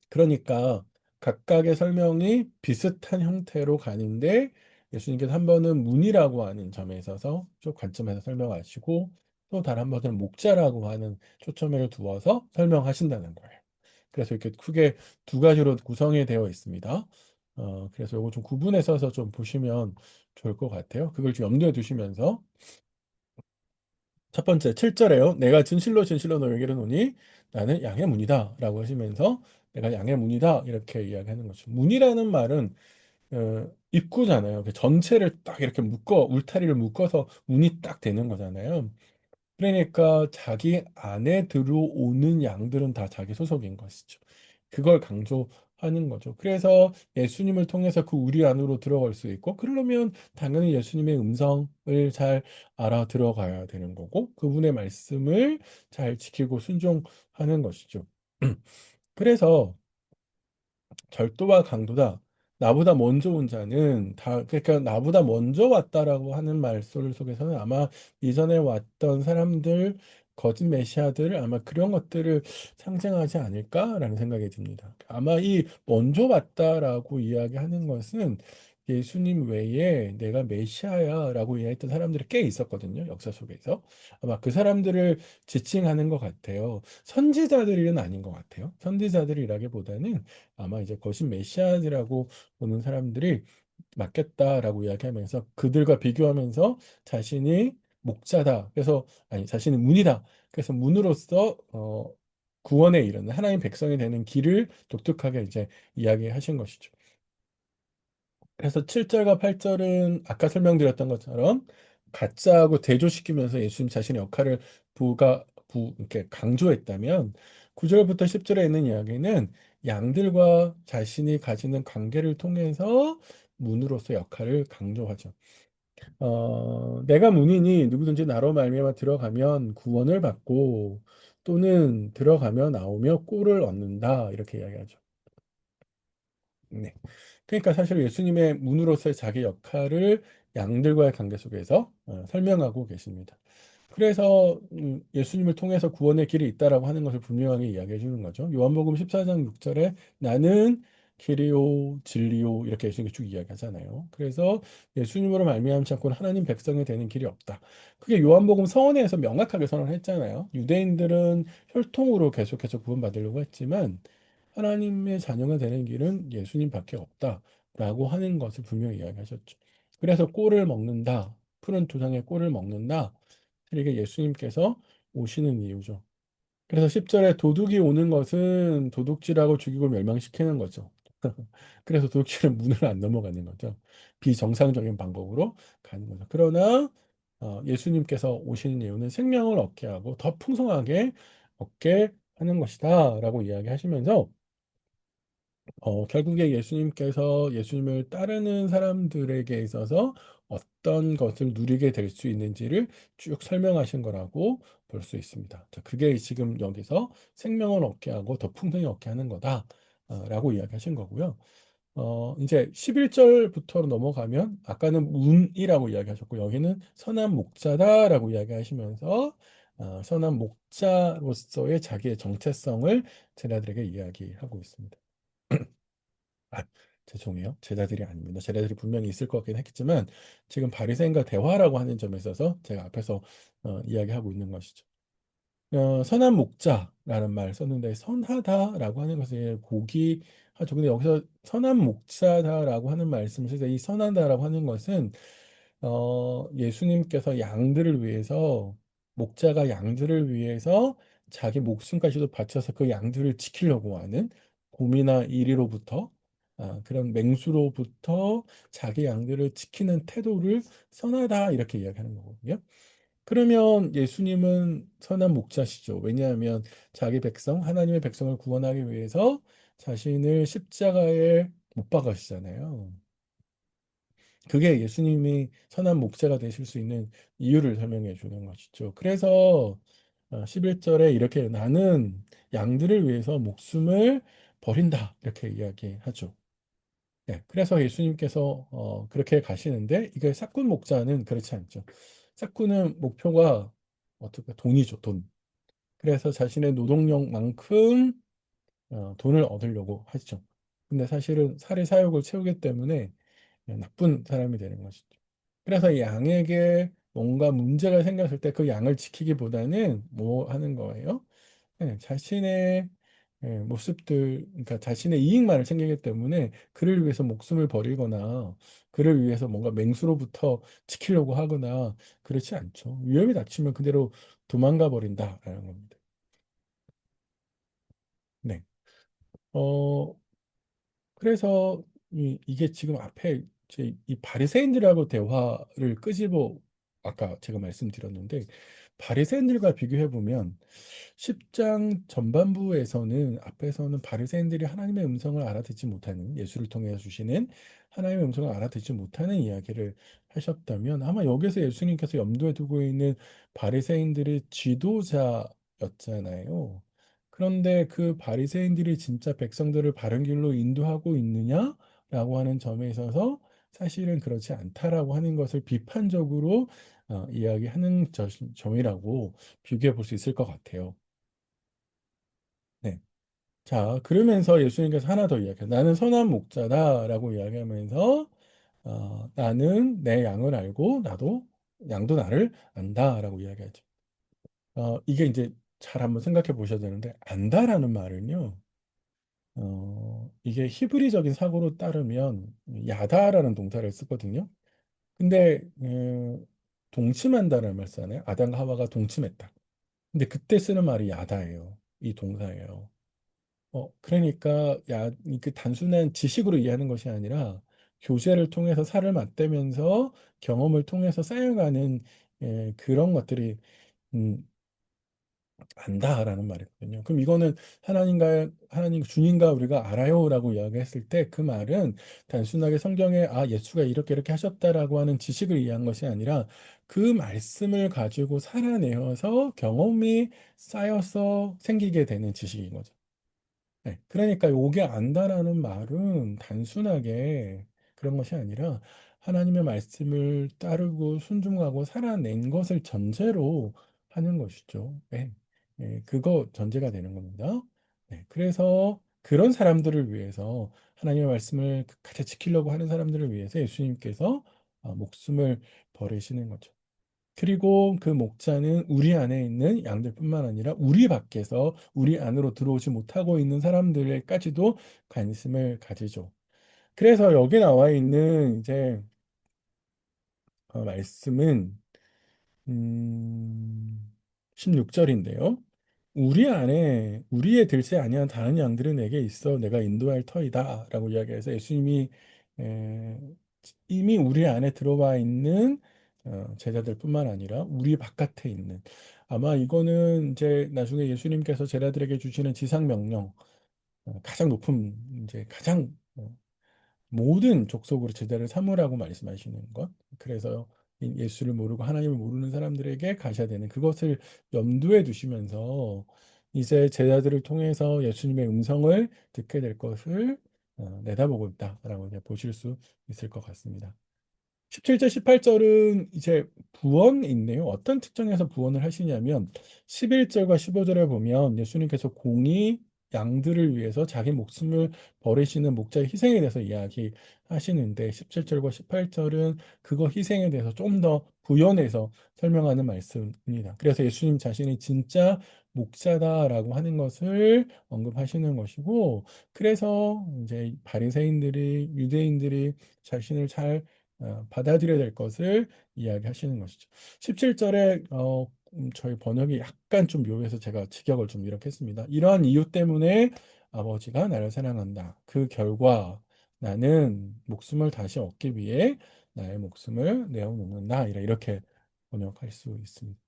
그러니까 각각의 설명이 비슷한 형태로 가는데 예수님께서 한 번은 문이라고 하는 점에 있어서 좀 관점에서 설명하시고 또 다른 한 번은 목자라고 하는 초점을 두어서 설명하신다는 거예요. 그래서 이렇게 크게 두 가지로 구성이 되어 있습니다. 그래서 이거 좀 구분해서 좀 보시면 좋을 것 같아요. 그걸 좀 염두에 두시면서 첫 번째 7절에요. 내가 진실로 진실로 너에게 이르노니 나는 양의 문이다 라고 하시면서 내가 양의 문이다 이렇게 이야기하는 거죠. 문이라는 말은 입구잖아요. 그 전체를 딱 이렇게 울타리를 묶어서 문이 딱 되는 거잖아요. 그러니까 자기 안에 들어오는 양들은 다 자기 소속인 것이죠. 그걸 강조하는 거죠. 그래서 예수님을 통해서 그 우리 안으로 들어갈 수 있고, 그러려면 당연히 예수님의 음성을 잘 알아 들어가야 되는 거고, 그분의 말씀을 잘 지키고 순종하는 것이죠. 그래서 절도와 강도다. 나보다 먼저 온 자는 다, 그러니까 나보다 먼저 왔다라고 하는 말소리 속에서는 아마 이전에 왔던 사람들, 거짓 메시아들 아마 그런 것들을 상징하지 않을까라는 생각이 듭니다. 아마 이 먼저 왔다라고 이야기하는 것은 예수님 외에 내가 메시아야라고 이야기했던 사람들이 꽤 있었거든요. 역사 속에서. 아마 그 사람들을 지칭하는 것 같아요. 선지자들은 아닌 것 같아요. 선지자들이라기보다는 아마 이제 거신 메시아라고 보는 사람들이 맞겠다라고 이야기하면서 그들과 비교하면서 자신이 목자다. 그래서 아니 자신은 문이다. 그래서 문으로서 구원에 이르는 하나님 백성이 되는 길을 독특하게 이제 이야기하신 것이죠. 그래서 7절과 8절은 아까 설명드렸던 것처럼 가짜하고 대조시키면서 예수님 자신의 역할을 이렇게 강조했다면 9절부터 10절에 있는 이야기는 양들과 자신이 가지는 관계를 통해서 문으로서 역할을 강조하죠. 내가 문이니 누구든지 나로 말미암아 들어가면 구원을 받고 또는 들어가며 나오며 꼴을 얻는다 이렇게 이야기하죠. 네. 그러니까 사실 예수님의 문으로서의 자기 역할을 양들과의 관계 속에서 설명하고 계십니다. 그래서 예수님을 통해서 구원의 길이 있다라고 하는 것을 분명하게 이야기해 주는 거죠. 요한복음 14장 6절에 나는 길이요, 진리요 이렇게 예수님이 쭉 이야기하잖아요. 그래서 예수님으로 말미암지 않고는 하나님 백성이 되는 길이 없다. 그게 요한복음 서원에서 명확하게 선언했잖아요. 유대인들은 혈통으로 계속해서 구원받으려고 했지만 하나님의 자녀가 되는 길은 예수님밖에 없다라고 하는 것을 분명히 이야기하셨죠. 그래서 꼴을 먹는다. 푸른 두상의 꼴을 먹는다. 이게 예수님께서 오시는 이유죠. 그래서 10절에 도둑이 오는 것은 도둑질하고 죽이고 멸망시키는 거죠. 그래서 도둑질은 문을 안 넘어가는 거죠. 비정상적인 방법으로 가는 거죠. 그러나 예수님께서 오시는 이유는 생명을 얻게 하고 더 풍성하게 얻게 하는 것이다 라고 이야기하시면서 결국에 예수님께서 예수님을 따르는 사람들에게 있어서 어떤 것을 누리게 될 수 있는지를 쭉 설명하신 거라고 볼 수 있습니다. 자, 그게 지금 여기서 생명을 얻게 하고 더 풍성히 얻게 하는 거다. 라고 이야기하신 거고요. 이제 11절부터 넘어가면 아까는 문이라고 이야기하셨고 여기는 선한 목자다라고 이야기하시면서 선한 목자로서의 자기의 정체성을 제자들에게 이야기하고 있습니다. 아, 죄송해요. 제자들이 아닙니다. 제자들이 분명히 있을 것 같긴 했지만 지금 바리새인과 대화라고 하는 점에 있어서 제가 앞에서 이야기하고 있는 것이죠. 선한 목자라는 말 썼는데 선하다라고 하는 것을 고귀하죠. 근데 여기서 선한 목자다라고 하는 말씀을 쓰서 이 선하다라고 하는 것은 예수님께서 양들을 위해서 목자가 양들을 위해서 자기 목숨까지도 바쳐서 그 양들을 지키려고 하는 곰이나 이리로부터 그런 맹수로부터 자기 양들을 지키는 태도를 선하다 이렇게 이야기하는 거거든요. 그러면 예수님은 선한 목자시죠. 왜냐하면 자기 백성, 하나님의 백성을 구원하기 위해서 자신을 십자가에 못 박으시잖아요. 그게 예수님이 선한 목자가 되실 수 있는 이유를 설명해 주는 것이죠. 그래서 11절에 이렇게 나는 양들을 위해서 목숨을 버린다. 이렇게 이야기하죠. 네, 그래서 예수님께서 그렇게 가시는데 이게 삭군 목자는 그렇지 않죠. 삭군은 목표가 어떻게 돈이죠, 돈. 그래서 자신의 노동력만큼 돈을 얻으려고 하죠. 근데 사실은 살이 사욕을 채우기 때문에 나쁜 사람이 되는 것이죠. 그래서 이 양에게 뭔가 문제가 생겼을 때 그 양을 지키기보다는 뭐 하는 거예요? 자신의 모습들, 그러니까 자신의 이익만을 챙기기 때문에 그를 위해서 목숨을 버리거나 그를 위해서 뭔가 맹수로부터 지키려고 하거나 그렇지 않죠. 위험이 닥치면 그대로 도망가 버린다라는 겁니다. 네. 어, 그래서 이게 지금 앞에 이 바리새인들하고 대화를 끄집어 아까 제가 말씀드렸는데 바리새인들과 비교해 보면 10장 전반부에서는 앞에서는 바리새인들이 하나님의 음성을 알아듣지 못하는 예수를 통해 주시는 하나님의 음성을 알아듣지 못하는 이야기를 하셨다면 아마 여기서 예수님께서 염두에 두고 있는 바리새인들이 지도자였잖아요. 그런데 그 바리새인들이 진짜 백성들을 바른 길로 인도하고 있느냐라고 하는 점에 있어서 사실은 그렇지 않다라고 하는 것을 비판적으로 이야기하는 점이라고 비교해 볼 수 있을 것 같아요. 네. 자, 그러면서 예수님께서 하나 더 이야기해요. 나는 선한 목자다라고 이야기하면서 나는 내 양을 알고 나도 양도 나를 안다라고 이야기하죠. 이게 이제 잘 한번 생각해 보셔야 되는데 안다라는 말은요. 이게 히브리적인 사고로 따르면 야다라는 동사를 쓰거든요. 근데 동침한다는 말 쓰잖아요. 아담과 하와가 동침했다. 근데 그때 쓰는 말이 야다예요. 이 동사예요. 그러니까 그 단순한 지식으로 이해하는 것이 아니라 교제를 통해서 살을 맞대면서 경험을 통해서 쌓여가는 그런 것들이 음, 안다라는 말이거든요. 그럼 이거는 하나님 주님과 우리가 알아요라고 이야기했을 때 그 말은 단순하게 성경에 예수가 이렇게 이렇게 하셨다라고 하는 지식을 이해한 것이 아니라 그 말씀을 가지고 살아내어서 경험이 쌓여서 생기게 되는 지식인 거죠. 네, 그러니까 요게 안다라는 말은 단순하게 그런 것이 아니라 하나님의 말씀을 따르고 순종하고 살아낸 것을 전제로 하는 것이죠. 네, 그거 전제가 되는 겁니다. 네, 그래서 그런 사람들을 위해서 하나님의 말씀을 끝까지 지키려고 하는 사람들을 위해서 예수님께서 목숨을 버리시는 거죠. 그리고 그 목자는 우리 안에 있는 양들뿐만 아니라 우리 밖에서 우리 안으로 들어오지 못하고 있는 사람들에까지도 관심을 가지죠. 그래서 여기 나와 있는 이제 말씀은 16절인데요. 우리 안에 우리의 들지 아니한 다른 양들은 내게 있어 내가 인도할 터이다라고 이야기해서 예수님이 에, 이미 우리 안에 들어와 있는 제자들뿐만 아니라 우리 바깥에 있는 아마 이거는 이제 나중에 예수님께서 제자들에게 주시는 지상 명령 가장 높은 이제 가장 모든 족속으로 제자를 삼으라고 말씀하시는 것. 그래서 예수를 모르고 하나님을 모르는 사람들에게 가셔야 되는 그것을 염두에 두시면서 이제 제자들을 통해서 예수님의 음성을 듣게 될 것을 내다보고 있다라고 이제 보실 수 있을 것 같습니다. 17절, 18절은 이제 부언인데요. 어떤 특정에서 부언을 하시냐면 11절과 15절에 보면 예수님께서 공의 양들을 위해서 자기 목숨을 버리시는 목자의 희생에 대해서 이야기하시는데 17절과 18절은 그거 희생에 대해서 좀 더 부연해서 설명하는 말씀입니다. 그래서 예수님 자신이 진짜 목자다라고 하는 것을 언급하시는 것이고 그래서 이제 바리새인들이 유대인들이 자신을 잘 받아들여야 될 것을 이야기하시는 것이죠. 17절에 저희 번역이 약간 좀 묘해서 제가 직역을 좀 이렇게 했습니다. 이러한 이유 때문에 아버지가 나를 사랑한다. 그 결과 나는 목숨을 다시 얻기 위해 나의 목숨을 내어놓는다. 이렇게 번역할 수 있습니다.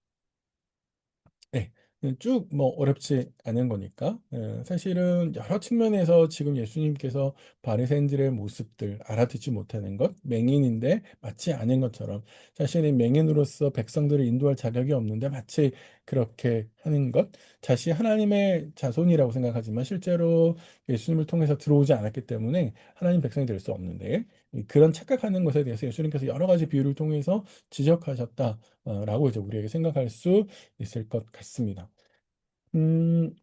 네. 쭉 뭐 어렵지 않은 거니까. 사실은 여러 측면에서 지금 예수님께서 바리새인들의 모습들 알아듣지 못하는 것, 맹인인데 맞지 않은 것처럼 자신이 맹인으로서 백성들을 인도할 자격이 없는데 마치 그렇게 하는 것, 자신이 하나님의 자손이라고 생각하지만 실제로 예수님을 통해서 들어오지 않았기 때문에 하나님 백성이 될 수 없는데 그런 착각하는 것에 대해서 예수님께서 여러 가지 비유를 통해서 지적하셨다라고 이제 우리에게 생각할 수 있을 것 같습니다. 음,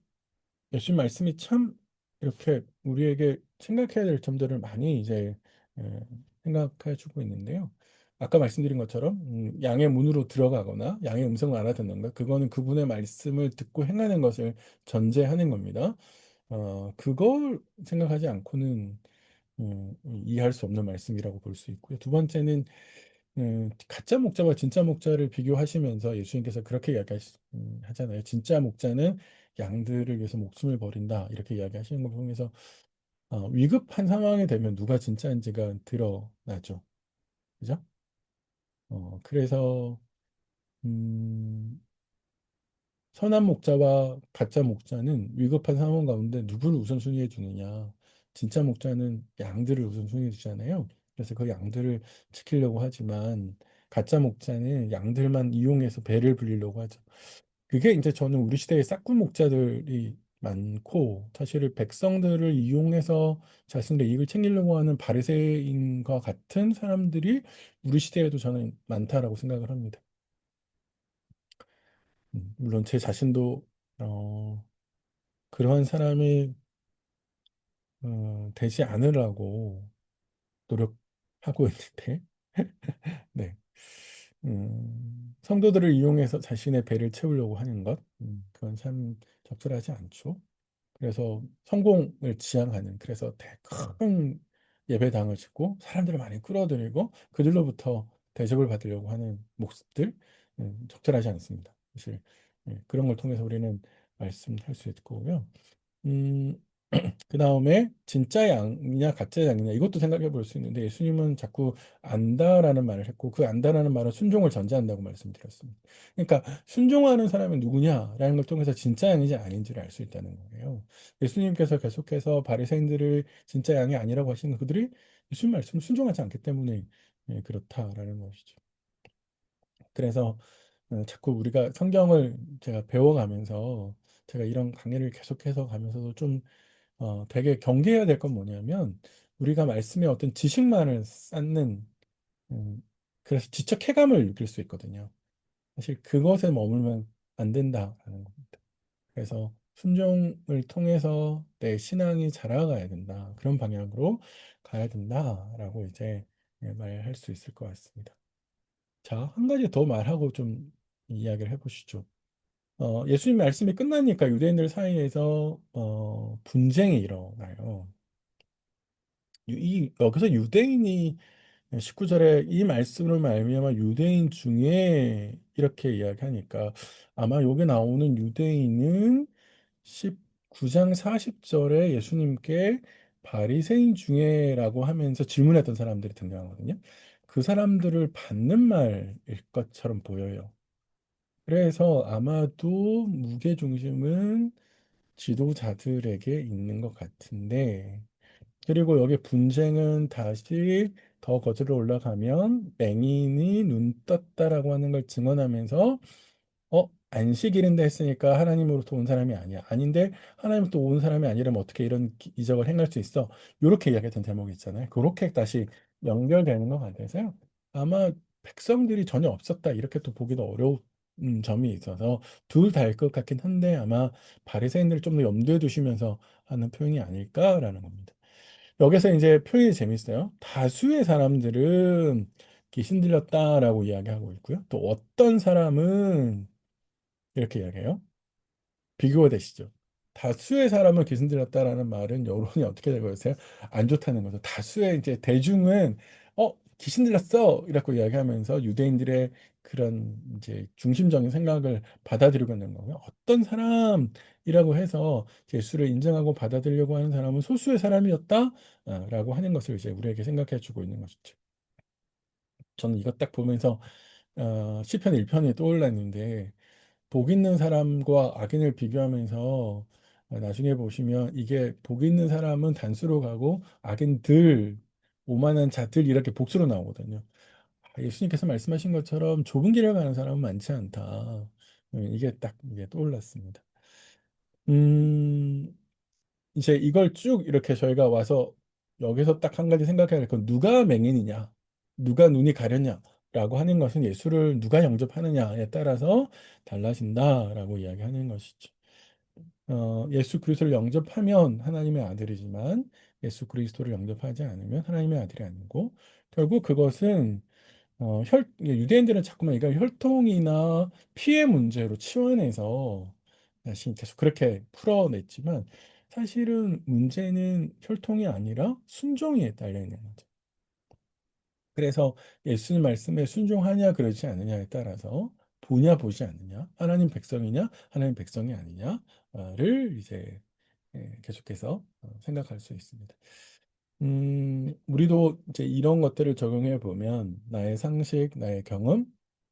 예수님 말씀이 참 이렇게 우리에게 생각해야 될 점들을 많이 이제 에, 생각해 주고 있는데요. 아까 말씀드린 것처럼 양의 문으로 들어가거나 양의 음성을 알아듣는 것, 그거는 그분의 말씀을 듣고 행하는 것을 전제하는 겁니다. 그걸 생각하지 않고는 이해할 수 없는 말씀이라고 볼 수 있고요. 두 번째는 가짜 목자와 진짜 목자를 비교하시면서 예수님께서 그렇게 이야기하잖아요. 진짜 목자는 양들을 위해서 목숨을 버린다. 이렇게 이야기하시는 걸 통해서 위급한 상황이 되면 누가 진짜인지가 드러나죠. 그죠? 그래서 음, 선한 목자와 가짜 목자는 위급한 상황 가운데 누구를 우선순위에 두느냐. 진짜 목자는 양들을 우선순위에 두잖아요. 그래서 그 양들을 지키려고 하지만 가짜 목자는 양들만 이용해서 배를 불리려고 하죠. 그게 이제 저는 우리 시대에 싹군 목자들이 많고 사실은 백성들을 이용해서 자신들의 이익을 챙기려고 하는 바리새인과 같은 사람들이 우리 시대에도 저는 많다라고 생각을 합니다. 물론 제 자신도 그러한 사람이 되지 않으려고 노력하고 있는데, 네. 성도들을 이용해서 자신의 배를 채우려고 하는 것, 그건 참 적절하지 않죠. 그래서 성공을 지향하는, 그래서 큰 예배당을 짓고 사람들을 많이 끌어들이고 그들로부터 대접을 받으려고 하는 모습들, 적절하지 않습니다. 사실 그런 걸 통해서 우리는 말씀할 수 있고요. 음, 그 다음에 진짜 양이냐 가짜 양이냐 이것도 생각해 볼 수 있는데 예수님은 자꾸 안다라는 말을 했고 그 안다라는 말은 순종을 전제한다고 말씀드렸습니다. 그러니까 순종하는 사람이 누구냐라는 걸 통해서 진짜 양인지 아닌지를 알 수 있다는 거예요. 예수님께서 계속해서 바리새인들을 진짜 양이 아니라고 하시는 그들이 예수님 말씀을 순종하지 않기 때문에 그렇다라는 것이죠. 그래서 자꾸 우리가 성경을 제가 배워가면서 제가 이런 강의를 계속해서 가면서도 좀 되게 경계해야 될 건 뭐냐면 우리가 말씀에 어떤 지식만을 쌓는 그래서 지적 쾌감을 느낄 수 있거든요. 사실 그것에 머물면 안 된다라는 겁니다. 그래서 순종을 통해서 내 신앙이 자라가야 된다. 그런 방향으로 가야 된다라고 이제 말할 수 있을 것 같습니다. 자, 한 가지 더 말하고 좀 이야기를 해보시죠. 예수님 말씀이 끝나니까 유대인들 사이에서 분쟁이 일어나요. 여기서 유대인이 19절에 이 말씀으로 말미암아 유대인 중에 이렇게 이야기하니까 아마 여기 나오는 유대인은 19장 40절에 예수님께 바리새인 중에라고 하면서 질문했던 사람들이 등장하거든요. 그 사람들을 받는 말일 것처럼 보여요. 그래서 아마도 무게 중심은 지도자들에게 있는 것 같은데, 그리고 여기 분쟁은 다시 더 거슬러 올라가면 맹인이 눈 떴다라고 하는 걸 증언하면서 안식일인데 했으니까 하나님으로부터 온 사람이 아니야. 아닌데 하나님으로부터 온 사람이 아니라면 어떻게 이런 이적을 행할 수 있어? 이렇게 이야기했던 제목이 있잖아요. 그렇게 다시 연결되는 것 같아서요. 아마 백성들이 전혀 없었다. 이렇게 또 보기도 어려운 점이 있어서 둘 다일 것 같긴 한데 아마 바리새인들을 좀 더 염두에 두시면서 하는 표현이 아닐까라는 겁니다. 여기서 이제 표현이 재밌어요. 다수의 사람들은 귀신 들렸다라고 이야기하고 있고요. 또 어떤 사람은 이렇게 이야기해요. 비교가 되시죠. 다수의 사람을 귀신 들렸다라는 말은 여론이 어떻게 되고 있어요? 안 좋다는 거죠. 다수의 이제 대중은 귀신 들렸어 이라고 이야기하면서 유대인들의 그런 이제 중심적인 생각을 받아들이고 있는 거고요. 어떤 사람이라고 해서 예수를 인정하고 받아들이려고 하는 사람은 소수의 사람이었다라고 하는 것을 이제 우리에게 생각해 주고 있는 것이죠. 저는 이거 딱 보면서 시편 1편이 떠올랐는데 복 있는 사람과 악인을 비교하면서 나중에 보시면 이게 복 있는 사람은 단수로 가고 악인들, 오만한 자들 이렇게 복수로 나오거든요. 예수님께서 말씀하신 것처럼 좁은 길을 가는 사람은 많지 않다. 이게 딱 이게 떠올랐습니다. 음, 이제 이걸 쭉 이렇게 저희가 와서 여기서 딱 한 가지 생각해야 될 건 누가 맹인이냐, 누가 눈이 가렸냐라고 하는 것은 예수를 누가 영접하느냐에 따라서 달라진다라고 이야기하는 것이죠. 예수 그리스도를 영접하면 하나님의 아들이지만 예수 그리스도를 영접하지 않으면 하나님의 아들이 아니고 결국 그것은 유대인들은 자꾸만 이걸 혈통이나 피해 문제로 치환해서 다시 계속 그렇게 풀어냈지만 사실은 문제는 혈통이 아니라 순종에 달려 있는 거죠. 그래서 예수님 말씀에 순종하냐 그러지 않느냐에 따라서 보냐 보지 않느냐 하나님 백성이냐 하나님 백성이 아니냐를 이제 계속해서 생각할 수 있습니다. 우리도 이제 이런 것들을 적용해 보면 나의 상식, 나의 경험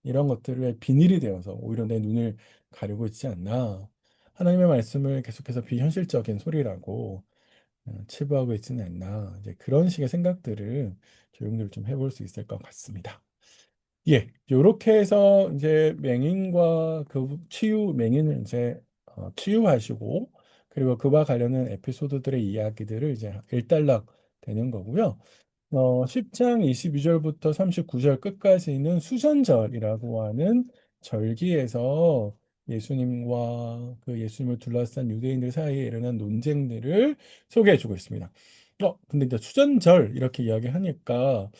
이런 것들에 비닐이 되어서 오히려 내 눈을 가리고 있지 않나. 하나님의 말씀을 계속해서 비현실적인 소리라고 치부하고 있지는 않나. 이제 그런 식의 생각들을 조용들 좀 해볼 수 있을 것 같습니다. 예, 요렇게 해서 이제 맹인과 그 맹인을 이제 치유하시고 그리고 그와 관련된 에피소드들의 이야기들을 이제 일단락 되는 거고요. 10장 22절부터 39절 끝까지는 수전절이라고 하는 절기에서 예수님과 그 예수님을 둘러싼 유대인들 사이에 일어난 논쟁들을 소개해 주고 있습니다. 근데 이제 수전절 이렇게 이야기하니까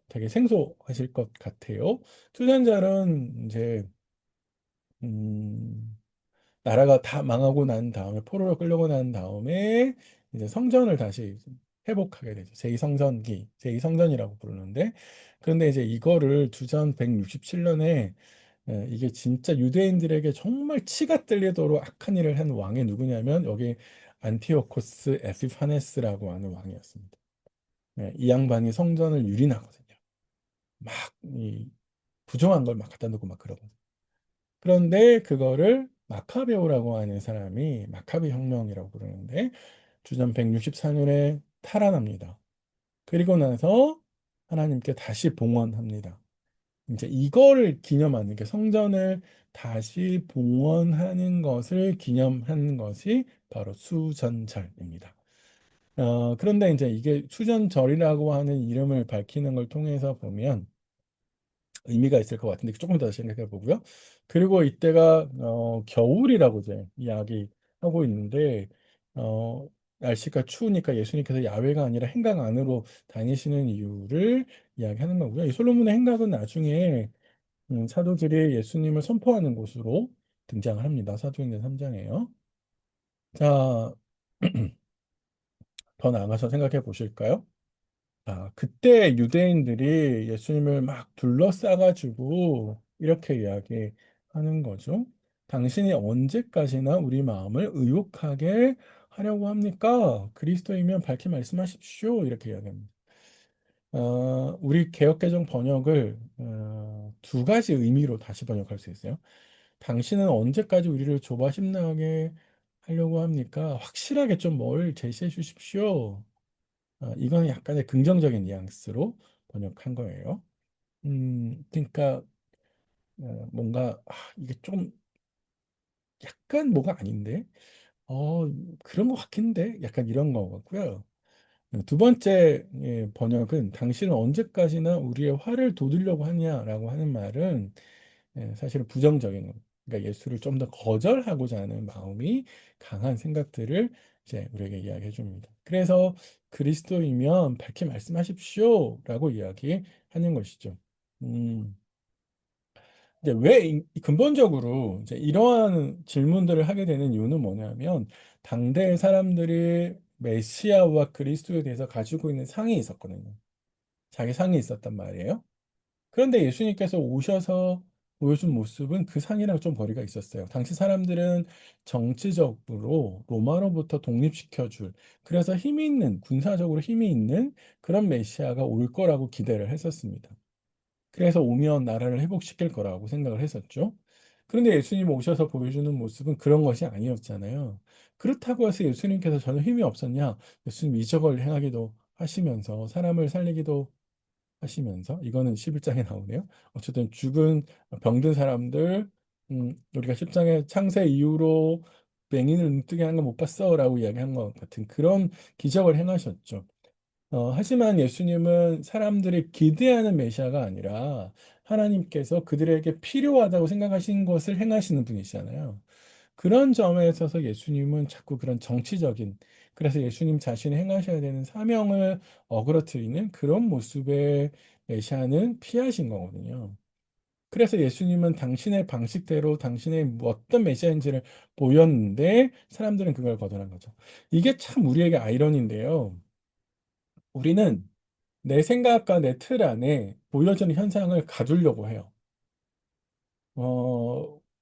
되게 생소하실 것 같아요. 수전절은 이제 음, 나라가 다 망하고 난 다음에 포로로 끌려고 난 다음에 이제 성전을 다시 회복하게 되죠. 제2성전기, 제2성전이라고 부르는데 그런데 이제 이거를 주전 167년에 이게 진짜 유대인들에게 정말 치가 떨리도록 악한 일을 한 왕이 누구냐면 여기 안티오코스 에피파네스라고 하는 왕이었습니다. 이 양반이 성전을 유린하거든요. 막이 부정한 걸 막 갖다 놓고 막 그러거든요. 그런데 그거를 마카베오라고 하는 사람이 마카베 혁명이라고 부르는데 주전 164년에 탈환합니다. 그리고 나서 하나님께 다시 봉헌합니다. 이제 이거를 기념하는 게 성전을 다시 봉헌하는 것을 기념하는 것이 바로 수전절입니다. 그런데 이제 이게 수전절이라고 하는 이름을 밝히는 걸 통해서 보면 의미가 있을 것 같은데 조금 더 생각해 보고요. 그리고 이때가 겨울이라고 이제 이야기 하고 있는데 날씨가 추우니까 예수님께서 야외가 아니라 행각 안으로 다니시는 이유를 이야기하는 거고요. 이 솔로몬의 행각은 나중에 사도들이 예수님을 선포하는 곳으로 등장을 합니다. 사도행전 3장에요. 자, 더 나아가서 생각해 보실까요? 아, 그때 유대인들이 예수님을 막 둘러싸가지고 이렇게 이야기하는 거죠. 당신이 언제까지나 우리 마음을 의욕하게 하려고 합니까? 그리스도이면 밝히 말씀하십시오. 이렇게 이야기합니다. 우리 개역개정 번역을 두 가지 의미로 다시 번역할 수 있어요. 당신은 언제까지 우리를 조바심나게 하려고 합니까? 확실하게 좀 뭘 제시해 주십시오. 이거는 약간의 긍정적인 뉘앙스로 번역한 거예요. 그러니까 뭔가 이게 좀 약간 뭐가 아닌데, 어, 그런 것 같긴데, 약간 이런 거 같고요. 두 번째 번역은 당신은 언제까지나 우리의 화를 돋우려고 하냐라고 하는 말은 사실은 부정적인 거. 그러니까 예수를 좀 더 거절하고자 하는 마음이 강한 생각들을 이제 우리에게 이야기해 줍니다. 그래서 그리스도이면 밝히 말씀하십시오라고 이야기하는 것이죠. 음, 이제 왜 근본적으로 이제 이러한 질문들을 하게 되는 이유는 뭐냐면 당대 사람들이 메시아와 그리스도에 대해서 가지고 있는 상이 있었거든요. 자기 상이 있었단 말이에요. 그런데 예수님께서 오셔서 보여준 모습은 그 상이랑 좀 거리가 있었어요. 당시 사람들은 정치적으로 로마로부터 독립시켜줄, 그래서 힘이 있는, 군사적으로 힘이 있는 그런 메시아가 올 거라고 기대를 했었습니다. 그래서 오면 나라를 회복시킬 거라고 생각을 했었죠. 그런데 예수님 오셔서 보여주는 모습은 그런 것이 아니었잖아요. 그렇다고 해서 예수님께서 전혀 힘이 없었냐? 예수님 이적을 행하기도 하시면서 사람을 살리기도 하시면서 이거는 11장에 나오네요. 어쨌든 죽은 병든 사람들 우리가 10장에 창세 이후로 맹인을 눈뜨게 하는 거 못 봤어라고 이야기한 것 같은 그런 기적을 행하셨죠. 하지만 예수님은 사람들이 기대하는 메시아가 아니라 하나님께서 그들에게 필요하다고 생각하신 것을 행하시는 분이시잖아요. 그런 점에 있어서 예수님은 자꾸 그런 정치적인, 그래서 예수님 자신이 행하셔야 되는 사명을 어그러뜨리는 그런 모습의 메시아는 피하신 거거든요. 그래서 예수님은 당신의 방식대로 당신의 뭐 어떤 메시아인지를 보였는데 사람들은 그걸 거절한 거죠. 이게 참 우리에게 아이러니인데요. 우리는 내 생각과 내 틀 안에 보여지는 현상을 가두려고 해요.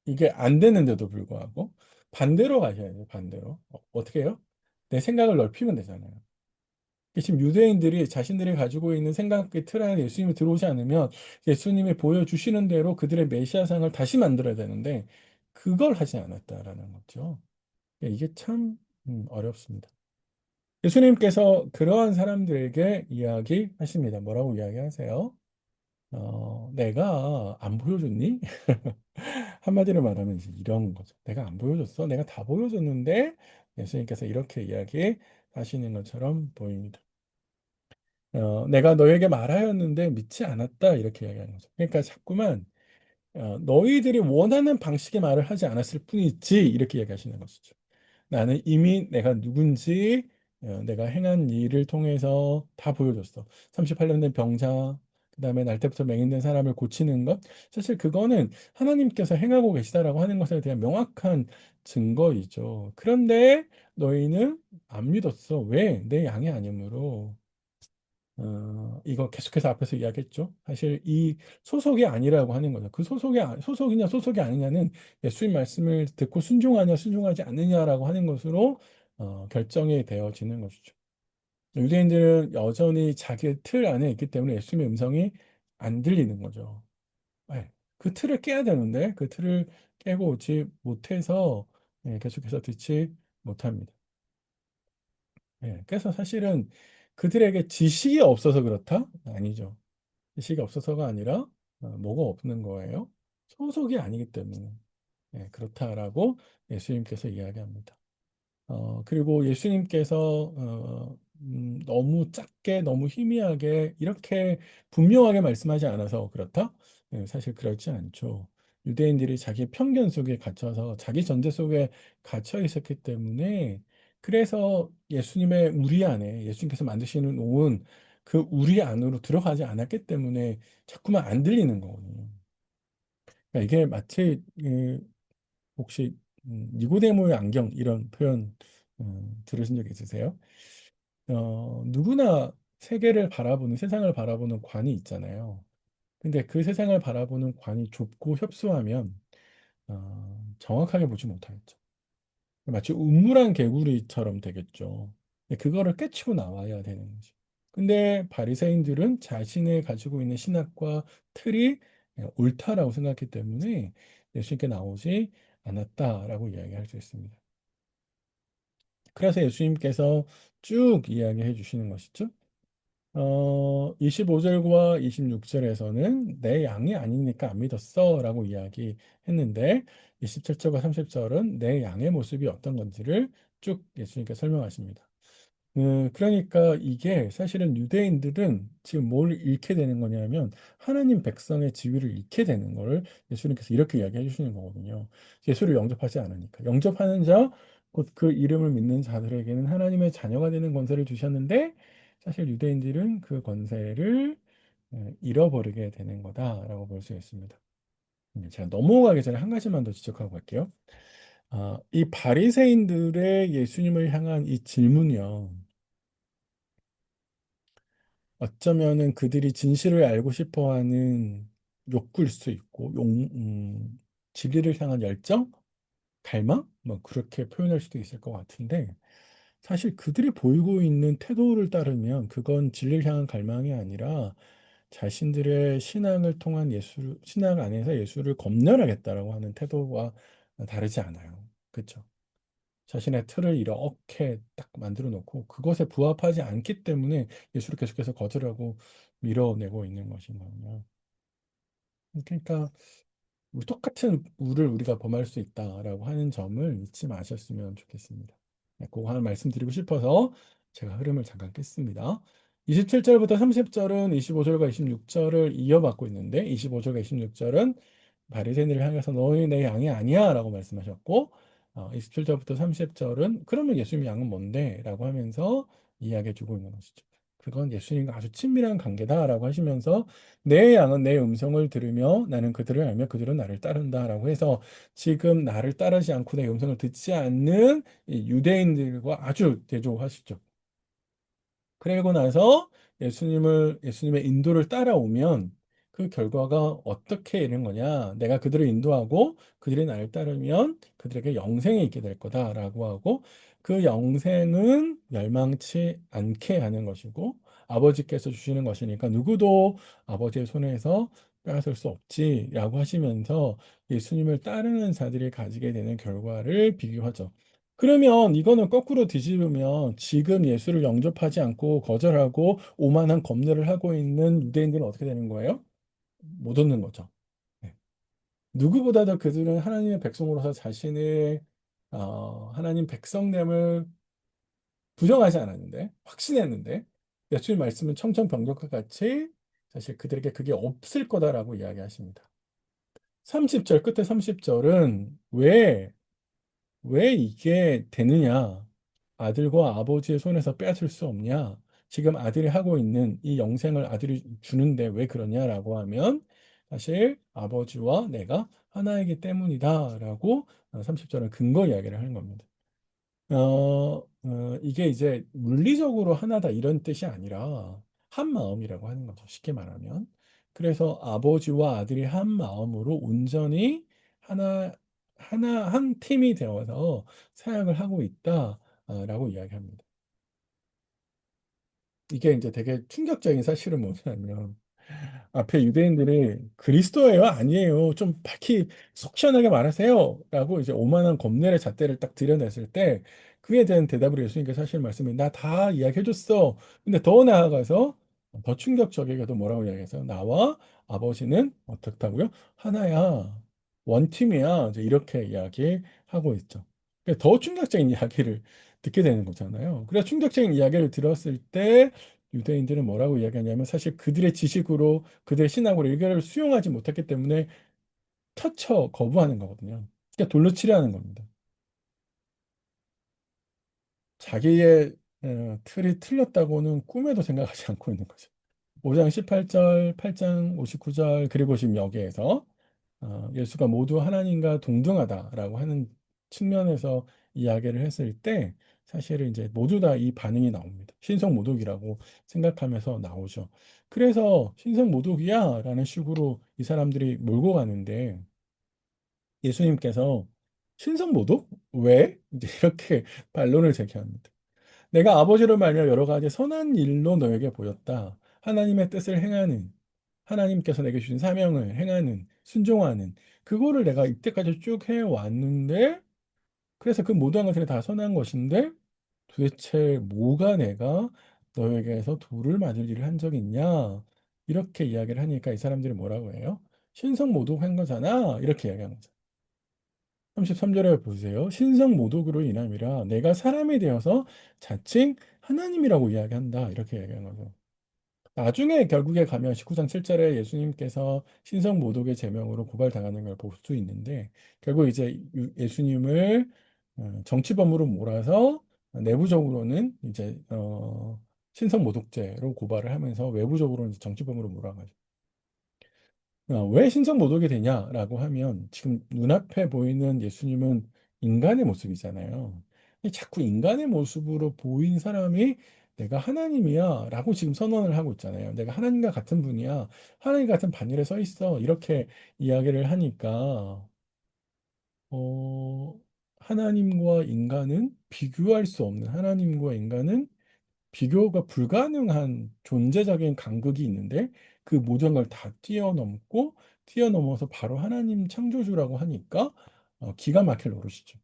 이게 안 되는데도 불구하고 반대로 가셔야 돼요. 반대로. 어떻게 해요? 내 생각을 넓히면 되잖아요. 지금 유대인들이 자신들이 가지고 있는 생각의 틀 안에 예수님이 들어오지 않으면 예수님이 보여주시는 대로 그들의 메시아상을 다시 만들어야 되는데 그걸 하지 않았다라는 거죠. 이게 참 어렵습니다. 예수님께서 그러한 사람들에게 이야기하십니다. 뭐라고 이야기하세요? 내가 안 보여줬니? 한마디로 말하면 이제 이런 거죠. 내가 안 보여줬어? 내가 다 보여줬는데 예수님께서 이렇게 이야기하시는 것처럼 보입니다. 내가 너에게 말하였는데 믿지 않았다 이렇게 이야기하는 거죠. 그러니까 자꾸만 너희들이 원하는 방식의 말을 하지 않았을 뿐이지 이렇게 이야기하시는 것이죠. 나는 이미 내가 누군지 내가 행한 일을 통해서 다 보여줬어. 38년 된 병자, 그다음에 날 때부터 맹인된 사람을 고치는 것. 사실 그거는 하나님께서 행하고 계시다라고 하는 것에 대한 명확한 증거이죠. 그런데 너희는 안 믿었어. 왜? 내 양이 아니므로. 이거 계속해서 앞에서 이야기했죠. 사실 이 소속이 아니라고 하는 거죠. 그 소속이냐 소속이 아니냐는 예수님 말씀을 듣고 순종하냐 순종하지 않느냐라고 하는 것으로 결정이 되어지는 것이죠. 유대인들은 여전히 자기 틀 안에 있기 때문에 예수님의 음성이 안 들리는 거죠. 네. 그 틀을 깨야 되는데 그 틀을 깨고 오지 못해서 계속해서 듣지 못합니다. 그래서 사실은 그들에게 지식이 없어서 그렇다? 아니죠. 지식이 없어서가 아니라 뭐가 없는 거예요? 소속이 아니기 때문에 그렇다라고 예수님께서 이야기합니다. 그리고 예수님께서 너무 작게 너무 희미하게 이렇게 분명하게 말씀하지 않아서 그렇다? 사실 그렇지 않죠. 유대인들이 자기 편견 속에 갇혀서 자기 전제 속에 갇혀 있었기 때문에 그래서 예수님의 우리 안에 예수님께서 만드시는 옷은 그 우리 안으로 들어가지 않았기 때문에 자꾸만 안 들리는 거거든요. 그러니까 이게 마치 혹시 니고데모의 안경 이런 표현 들으신 적 있으세요? 누구나 세계를 바라보는 세상을 바라보는 관이 있잖아요. 근데 그 세상을 바라보는 관이 좁고 협소하면 정확하게 보지 못하겠죠. 마치 우물안 개구리처럼 되겠죠. 근데 그거를 깨치고 나와야 되는 거지. 근데 바리새인들은 자신의 가지고 있는 신학과 틀이 옳다라고 생각했기 때문에 예수님께 나오지 않았다라고 이야기할 수 있습니다. 그래서 예수님께서 쭉 이야기해 주시는 것이죠. 25절과 26절에서는 내 양이 아니니까 안 믿었어 라고 이야기했는데 27절과 30절은 내 양의 모습이 어떤 건지를 쭉 예수님께 설명하십니다. 그러니까 이게 사실은 유대인들은 지금 뭘 잃게 되는 거냐면 하나님 백성의 지위를 잃게 되는 걸 예수님께서 이렇게 이야기해 주시는 거거든요. 예수를 영접하지 않으니까. 영접하는 자, 곧 그 이름을 믿는 자들에게는 하나님의 자녀가 되는 권세를 주셨는데 사실 유대인들은 그 권세를 잃어버리게 되는 거다라고 볼 수 있습니다. 제가 넘어가기 전에 한 가지만 더 지적하고 갈게요. 이 바리새인들의 예수님을 향한 이 질문이요. 어쩌면은 그들이 진실을 알고 싶어 하는 욕구일 수 있고, 진리를 향한 열정, 갈망? 뭐 그렇게 표현할 수도 있을 것 같은데, 사실 그들이 보이고 있는 태도를 따르면 그건 진리를 향한 갈망이 아니라 자신들의 신앙을 통한 신앙 안에서 예수를 검열하겠다라고 하는 태도와 다르지 않아요. 그렇죠? 자신의 틀을 이렇게 딱 만들어 놓고 그것에 부합하지 않기 때문에 예수를 계속해서 거절하고 밀어내고 있는 것이거든요. 그러니까 똑같은 우를 우리가 범할 수 있다라고 하는 점을 잊지 마셨으면 좋겠습니다. 네, 그거 하나 말씀드리고 싶어서 제가 흐름을 잠깐 깼습니다. 27절부터 30절은 25절과 26절을 이어받고 있는데 25절과 26절은 바리새인들을 향해서 너희 내 양이 아니야 라고 말씀하셨고 27절부터 30절은 그러면 예수님 양은 뭔데? 라고 하면서 이야기해 주고 있는 것이죠. 그건 예수님과 아주 친밀한 관계다라고 하시면서 내 양은 내 음성을 들으며 나는 그들을 알며 그들은 나를 따른다라고 해서 지금 나를 따르지 않고 내 음성을 듣지 않는 이 유대인들과 아주 대조하시죠. 그리고 나서 예수님의 인도를 따라오면 그 결과가 어떻게 이런 거냐. 내가 그들을 인도하고 그들이 나를 따르면 그들에게 영생이 있게 될 거다라고 하고 그 영생은 멸망치 않게 하는 것이고 아버지께서 주시는 것이니까 누구도 아버지의 손에서 빼앗을 수 없지라고 하시면서 예수님을 따르는 자들이 가지게 되는 결과를 비교하죠. 그러면 이거는 거꾸로 뒤집으면 지금 예수를 영접하지 않고 거절하고 오만한 검열을 하고 있는 유대인들은 어떻게 되는 거예요? 못 얻는 거죠. 네. 누구보다도 그들은 하나님의 백성으로서 자신의 하나님 백성됨을 부정하지 않았는데 확신했는데 예수의 말씀은 청천벽력과 같이 사실 그들에게 그게 없을 거다라고 이야기하십니다. 30절 끝에 30절은 왜 이게 되느냐? 아들과 아버지의 손에서 빼앗을 수 없냐? 지금 아들이 하고 있는 이 영생을 아들이 주는데 왜 그러냐라고 하면 사실 아버지와 내가 하나이기 때문이다라고 30절은 근거 이야기를 하는 겁니다. 이게 이제 물리적으로 하나다 이런 뜻이 아니라 한 마음이라고 하는 거죠. 쉽게 말하면. 그래서 아버지와 아들이 한 마음으로 온전히 하나, 한 팀이 되어서 사역을 하고 있다라고 이야기합니다. 이게 이제 되게 충격적인 사실은 뭐냐면 앞에 유대인들이 그리스도예요? 아니에요? 좀 밝히 속 시원하게 말하세요. 라고 이제 오만한 검열의 잣대를 딱 들여냈을 때 그에 대한 대답으로 예수님께서 하시는 말씀이 나 다 이야기해줬어. 근데 더 나아가서 더 충격적이게도 뭐라고 이야기해서 나와 아버지는 어떻다고요? 하나야. 원팀이야. 이제 이렇게 이야기하고 있죠. 그러니까 더 충격적인 이야기를 듣게 되는 거잖아요. 그래서 충격적인 이야기를 들었을 때 유대인들은 뭐라고 이야기하냐면 사실 그들의 지식으로 그들의 신학으로 이거를 수용하지 못했기 때문에 터쳐 거부하는 거거든요. 그러니까 돌로 치려 하는 겁니다. 자기의 틀이 틀렸다고는 꿈에도 생각하지 않고 있는 거죠. 5장 18절, 8장 59절, 그리고 지금 여기에서 예수가 모두 하나님과 동등하다라고 하는 측면에서 이야기를 했을 때 사실은 이제 모두 다 이 반응이 나옵니다. 신성모독이라고 생각하면서 나오죠. 그래서 신성모독이야 라는 식으로 이 사람들이 몰고 가는데 예수님께서 신성모독? 왜? 이제 이렇게 반론을 제기합니다. 내가 아버지로 말미암아 여러 가지 선한 일로 너에게 보였다. 하나님의 뜻을 행하는, 하나님께서 내게 주신 사명을 행하는, 순종하는, 그거를 내가 이때까지 쭉 해왔는데, 그래서 그 모든 것들이 다 선한 것인데, 도대체 뭐가 내가 너에게서 돌을 맞을 일을 한 적이 있냐? 이렇게 이야기를 하니까 이 사람들이 뭐라고 해요? 신성모독한 거잖아. 이렇게 이야기하는 거죠. 33절에 보세요. 신성모독으로 인함이라 내가 사람이 되어서 자칭 하나님이라고 이야기한다. 이렇게 이야기하는 거죠. 나중에 결국에 가면 19장 7절에 예수님께서 신성모독의 제명으로 고발당하는 걸 볼 수 있는데 결국 이제 예수님을 정치범으로 몰아서 내부적으로는 이제 신성모독죄로 고발을 하면서 외부적으로는 이제 정치범으로 몰아가죠. 왜 신성모독이 되냐라고 하면 지금 눈앞에 보이는 예수님은 인간의 모습이잖아요. 자꾸 인간의 모습으로 보인 사람이 내가 하나님이야 라고 지금 선언을 하고 있잖아요. 내가 하나님과 같은 분이야. 하나님 같은 반열에 서 있어. 이렇게 이야기를 하니까 어, 하나님과 인간은 비교할 수 없는 하나님과 인간은 비교가 불가능한 존재적인 간극이 있는데 그 모든 걸 다 뛰어넘고 뛰어넘어서 바로 하나님 창조주라고 하니까 기가 막힐 노릇이죠.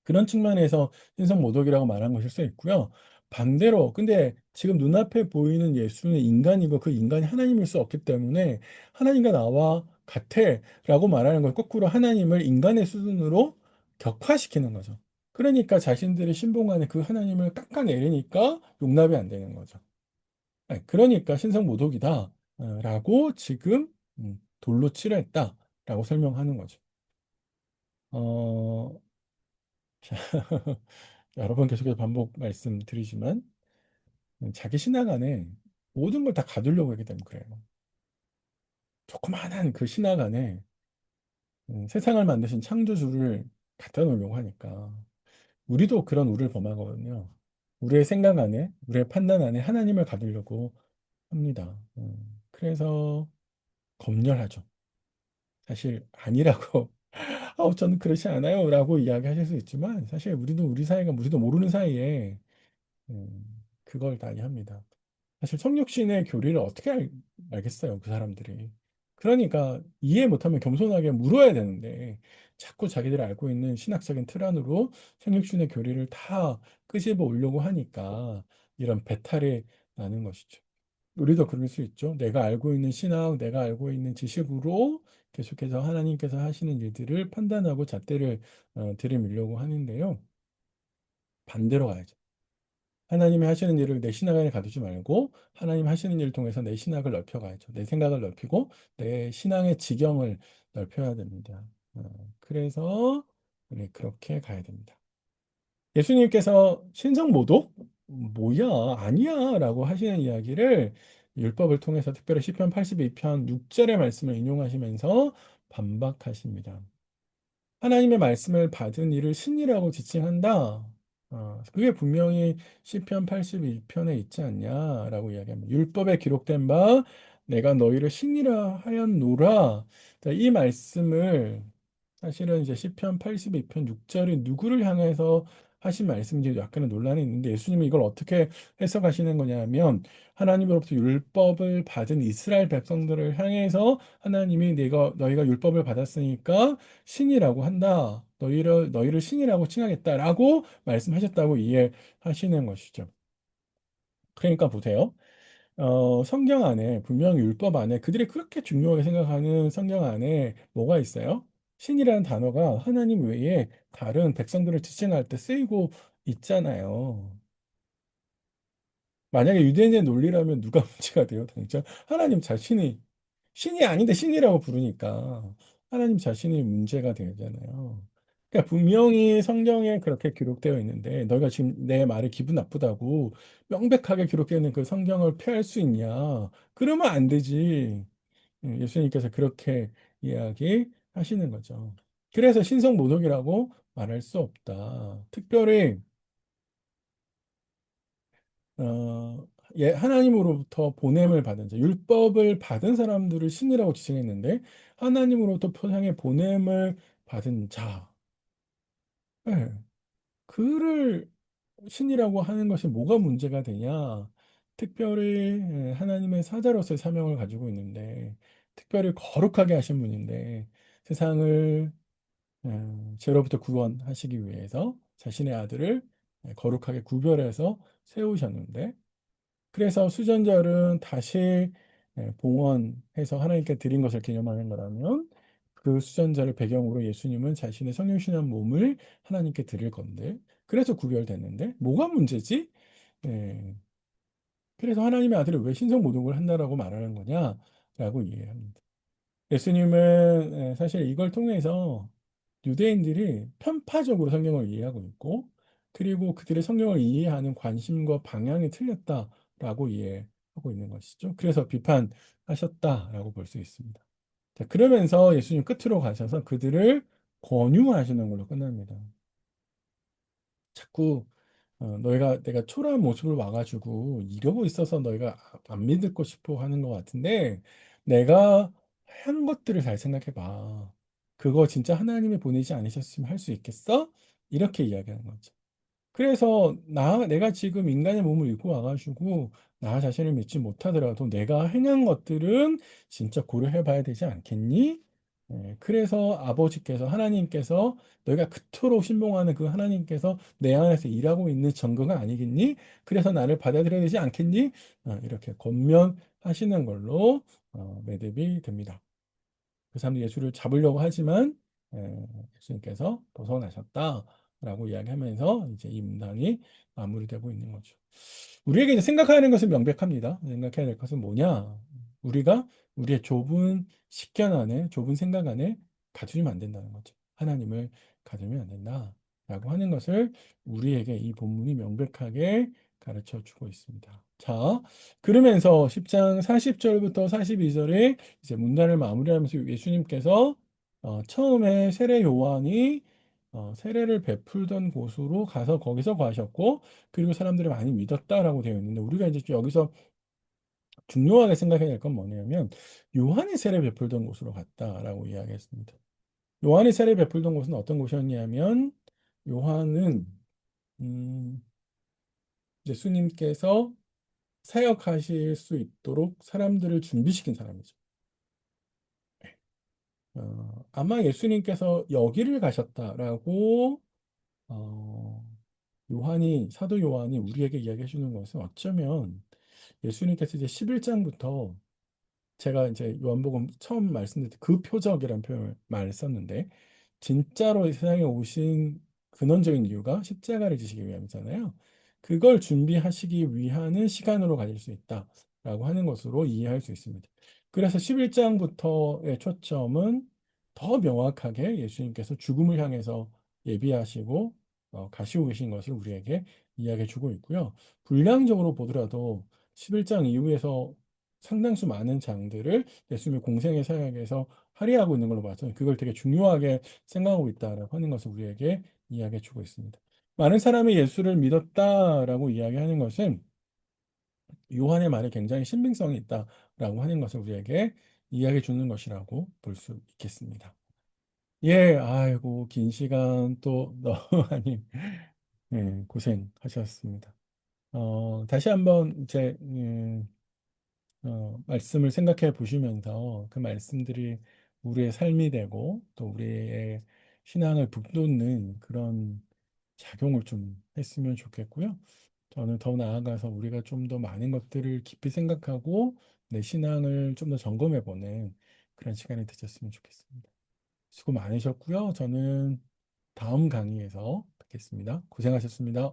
그런 측면에서 신성모독이라고 말한 것일 수 있고요. 반대로 근데 지금 눈앞에 보이는 예수는 인간이고 그 인간이 하나님일 수 없기 때문에 하나님과 나와 같애라고 말하는 건 거꾸로 하나님을 인간의 수준으로 격화시키는 거죠. 그러니까 자신들이 신봉하는 그 하나님을 깎아내리니까 용납이 안 되는 거죠. 네, 그러니까 신성모독이다 라고 지금 돌로 치료했다라고 설명하는 거죠. 어, 여러 번 계속해서 반복 말씀드리지만 자기 신앙 안에 모든 걸 다 가두려고 하기 때문에 그래요. 조그마한 그 신앙 안에 세상을 만드신 창조주를 갖다 놓으려고 하니까 우리도 그런 우를 범하거든요. 우리의 생각 안에, 우리의 판단 안에 하나님을 가두려고 합니다. 그래서 검열하죠. 사실 아니라고, 저는 그렇지 않아요. 라고 이야기하실 수 있지만 사실 우리도 우리 사이가 우리도 모르는 사이에 그걸 다 이해합니다. 사실 성육신의 교리를 어떻게 알겠어요, 그 사람들이. 그러니까 이해 못하면 겸손하게 물어야 되는데 자꾸 자기들이 알고 있는 신학적인 틀 안으로 성육신의 교리를 다 끄집어 오려고 하니까 이런 배탈이 나는 것이죠. 우리도 그럴 수 있죠. 내가 알고 있는 신학, 내가 알고 있는 지식으로 계속해서 하나님께서 하시는 일들을 판단하고 잣대를 들이밀려고 하는데요. 반대로 가야죠. 하나님이 하시는 일을 내 신학 안에 가두지 말고 하나님 하시는 일을 통해서 내 신학을 넓혀가야죠. 내 생각을 넓히고 내 신앙의 지경을 넓혀야 됩니다. 그래서 우리 그렇게 가야 됩니다. 예수님께서 신성모독? 뭐야? 아니야. 라고 하시는 이야기를 율법을 통해서 특별히 시편 82편 6절의 말씀을 인용하시면서 반박하십니다. 하나님의 말씀을 받은 이를 신이라고 지칭한다. 그게 분명히 시편 82편에 있지 않냐라고 이야기합니다. 율법에 기록된 바 내가 너희를 신이라 하였노라. 자, 이 말씀을 사실은 이제 시편 82편 6절이 누구를 향해서 하신 말씀인지 약간의 논란이 있는데 예수님이 이걸 어떻게 해석하시는 거냐면 하나님으로부터 율법을 받은 이스라엘 백성들을 향해서 하나님이 너희가 율법을 받았으니까 신이라고 한다. 너희를 신이라고 칭하겠다라고 말씀하셨다고 이해하시는 것이죠. 그러니까 보세요. 성경 안에 분명히 율법 안에 그들이 그렇게 중요하게 생각하는 성경 안에 뭐가 있어요? 신이라는 단어가 하나님 외에 다른 백성들을 지칭할 때 쓰이고 있잖아요. 만약에 유대인의 논리라면 누가 문제가 돼요? 당장 하나님 자신이 신이 아닌데 신이라고 부르니까 하나님 자신이 문제가 되잖아요. 그러니까 분명히 성경에 그렇게 기록되어 있는데 너희가 지금 내 말에 기분 나쁘다고 명백하게 기록되어 있는 그 성경을 폐할 수 있냐? 그러면 안 되지. 예수님께서 그렇게 이야기하시는 거죠. 그래서 신성모독이라고 말할 수 없다. 특별히 어, 예, 하나님으로부터 보냄을 받은 자, 율법을 받은 사람들을 신이라고 지칭했는데 하나님으로부터 표상의 보냄을 받은 자, 예, 그를 신이라고 하는 것이 뭐가 문제가 되냐? 특별히 하나님의 사자로서의 사명을 가지고 있는데, 특별히 거룩하게 하신 분인데, 세상을 죄로부터 구원하시기 위해서 자신의 아들을 거룩하게 구별해서 세우셨는데, 그래서 수전절은 다시 봉헌해서 하나님께 드린 것을 기념하는 거라면 그 수전절을 배경으로 예수님은 자신의 성육신한 몸을 하나님께 드릴 건데 그래서 구별됐는데 뭐가 문제지? 예, 그래서 하나님의 아들이 왜 신성모독을 한다라고 말하는 거냐라고 이해합니다. 예수님은 사실 이걸 통해서 유대인들이 편파적으로 성경을 이해하고 있고, 그리고 그들의 성경을 이해하는 관심과 방향이 틀렸다라고 이해하고 있는 것이죠. 그래서 비판하셨다라고 볼 수 있습니다. 자, 그러면서 예수님 끝으로 가셔서 그들을 권유하시는 걸로 끝납니다. 자꾸 너희가 내가 초라한 모습을 와가지고 이러고 있어서 너희가 안 믿을 거 싶어 하는 것 같은데 내가 한 것들을 잘 생각해 봐. 그거 진짜 하나님이 보내지 않으셨으면 할 수 있겠어? 이렇게 이야기하는 거죠. 그래서 내가 지금 인간의 몸을 입고 와가지고 나 자신을 믿지 못하더라도 내가 행한 것들은 진짜 고려해 봐야 되지 않겠니? 그래서 아버지께서 하나님께서 너희가 그토록 신봉하는 그 하나님께서 내 안에서 일하고 있는 증거가 아니겠니? 그래서 나를 받아들여야 되지 않겠니? 이렇게 권면하시는 걸로 매듭이 됩니다. 그 사람들이 예수를 잡으려고 하지만 예수님께서 벗어나셨다라고 이야기하면서 이제 이 문단이 마무리되고 있는 거죠. 우리에게 이제 생각하는 것은 명백합니다. 생각해야 될 것은 뭐냐? 우리가 우리의 좁은 식견 안에, 좁은 생각 안에 가두면 안 된다는 거죠. 하나님을 가두면 안 된다라고 하는 것을 우리에게 이 본문이 명백하게 가르쳐 주고 있습니다. 자, 그러면서 10장 40절부터 42절에 이제 문단을 마무리하면서 예수님께서 처음에 세례 요한이 세례를 베풀던 곳으로 가서 거기서 과하셨고 그리고 사람들이 많이 믿었다라고 되어 있는데 우리가 이제 여기서 중요하게 생각해야 될 건 뭐냐면 요한이 세례 베풀던 곳으로 갔다라고 이야기했습니다. 요한이 세례 베풀던 곳은 어떤 곳이었냐면 요한은 음, 예수님께서 사역하실 수 있도록 사람들을 준비시킨 사람이죠. 아마 예수님께서 여기를 가셨다라고 어, 사도 요한이 우리에게 이야기해 주는 것은 어쩌면 예수님께서 이제 11장부터 제가 이제 요한복음 처음 말씀드릴 때 그 표적이라는 표현을 말 썼는데 진짜로 이 세상에 오신 근원적인 이유가 십자가를 지시기 위함이잖아요. 그걸 준비하시기 위하는 시간으로 가질 수 있다라고 하는 것으로 이해할 수 있습니다. 그래서 11장부터의 초점은 더 명확하게 예수님께서 죽음을 향해서 예비하시고 가시고 계신 것을 우리에게 이야기해 주고 있고요. 분량적으로 보더라도 11장 이후에서 상당수 많은 장들을 예수님의 공생의 사역에서 할애하고 있는 걸로 봐서 그걸 되게 중요하게 생각하고 있다라고 하는 것을 우리에게 이야기해 주고 있습니다. 많은 사람이 예수를 믿었다라고 이야기하는 것은 요한의 말에 굉장히 신빙성이 있다라고 하는 것을 우리에게 이야기해 주는 것이라고 볼 수 있겠습니다. 예, 아이고, 긴 시간 또 너무 많이 고생하셨습니다. 다시 한번 이제 말씀을 생각해 보시면서 그 말씀들이 우리의 삶이 되고 또 우리의 신앙을 북돋는 그런 작용을 좀 했으면 좋겠고요. 저는 더 나아가서 우리가 좀 더 많은 것들을 깊이 생각하고 내 신앙을 좀 더 점검해 보는 그런 시간이 되셨으면 좋겠습니다. 수고 많으셨고요. 저는 다음 강의에서 뵙겠습니다. 고생하셨습니다.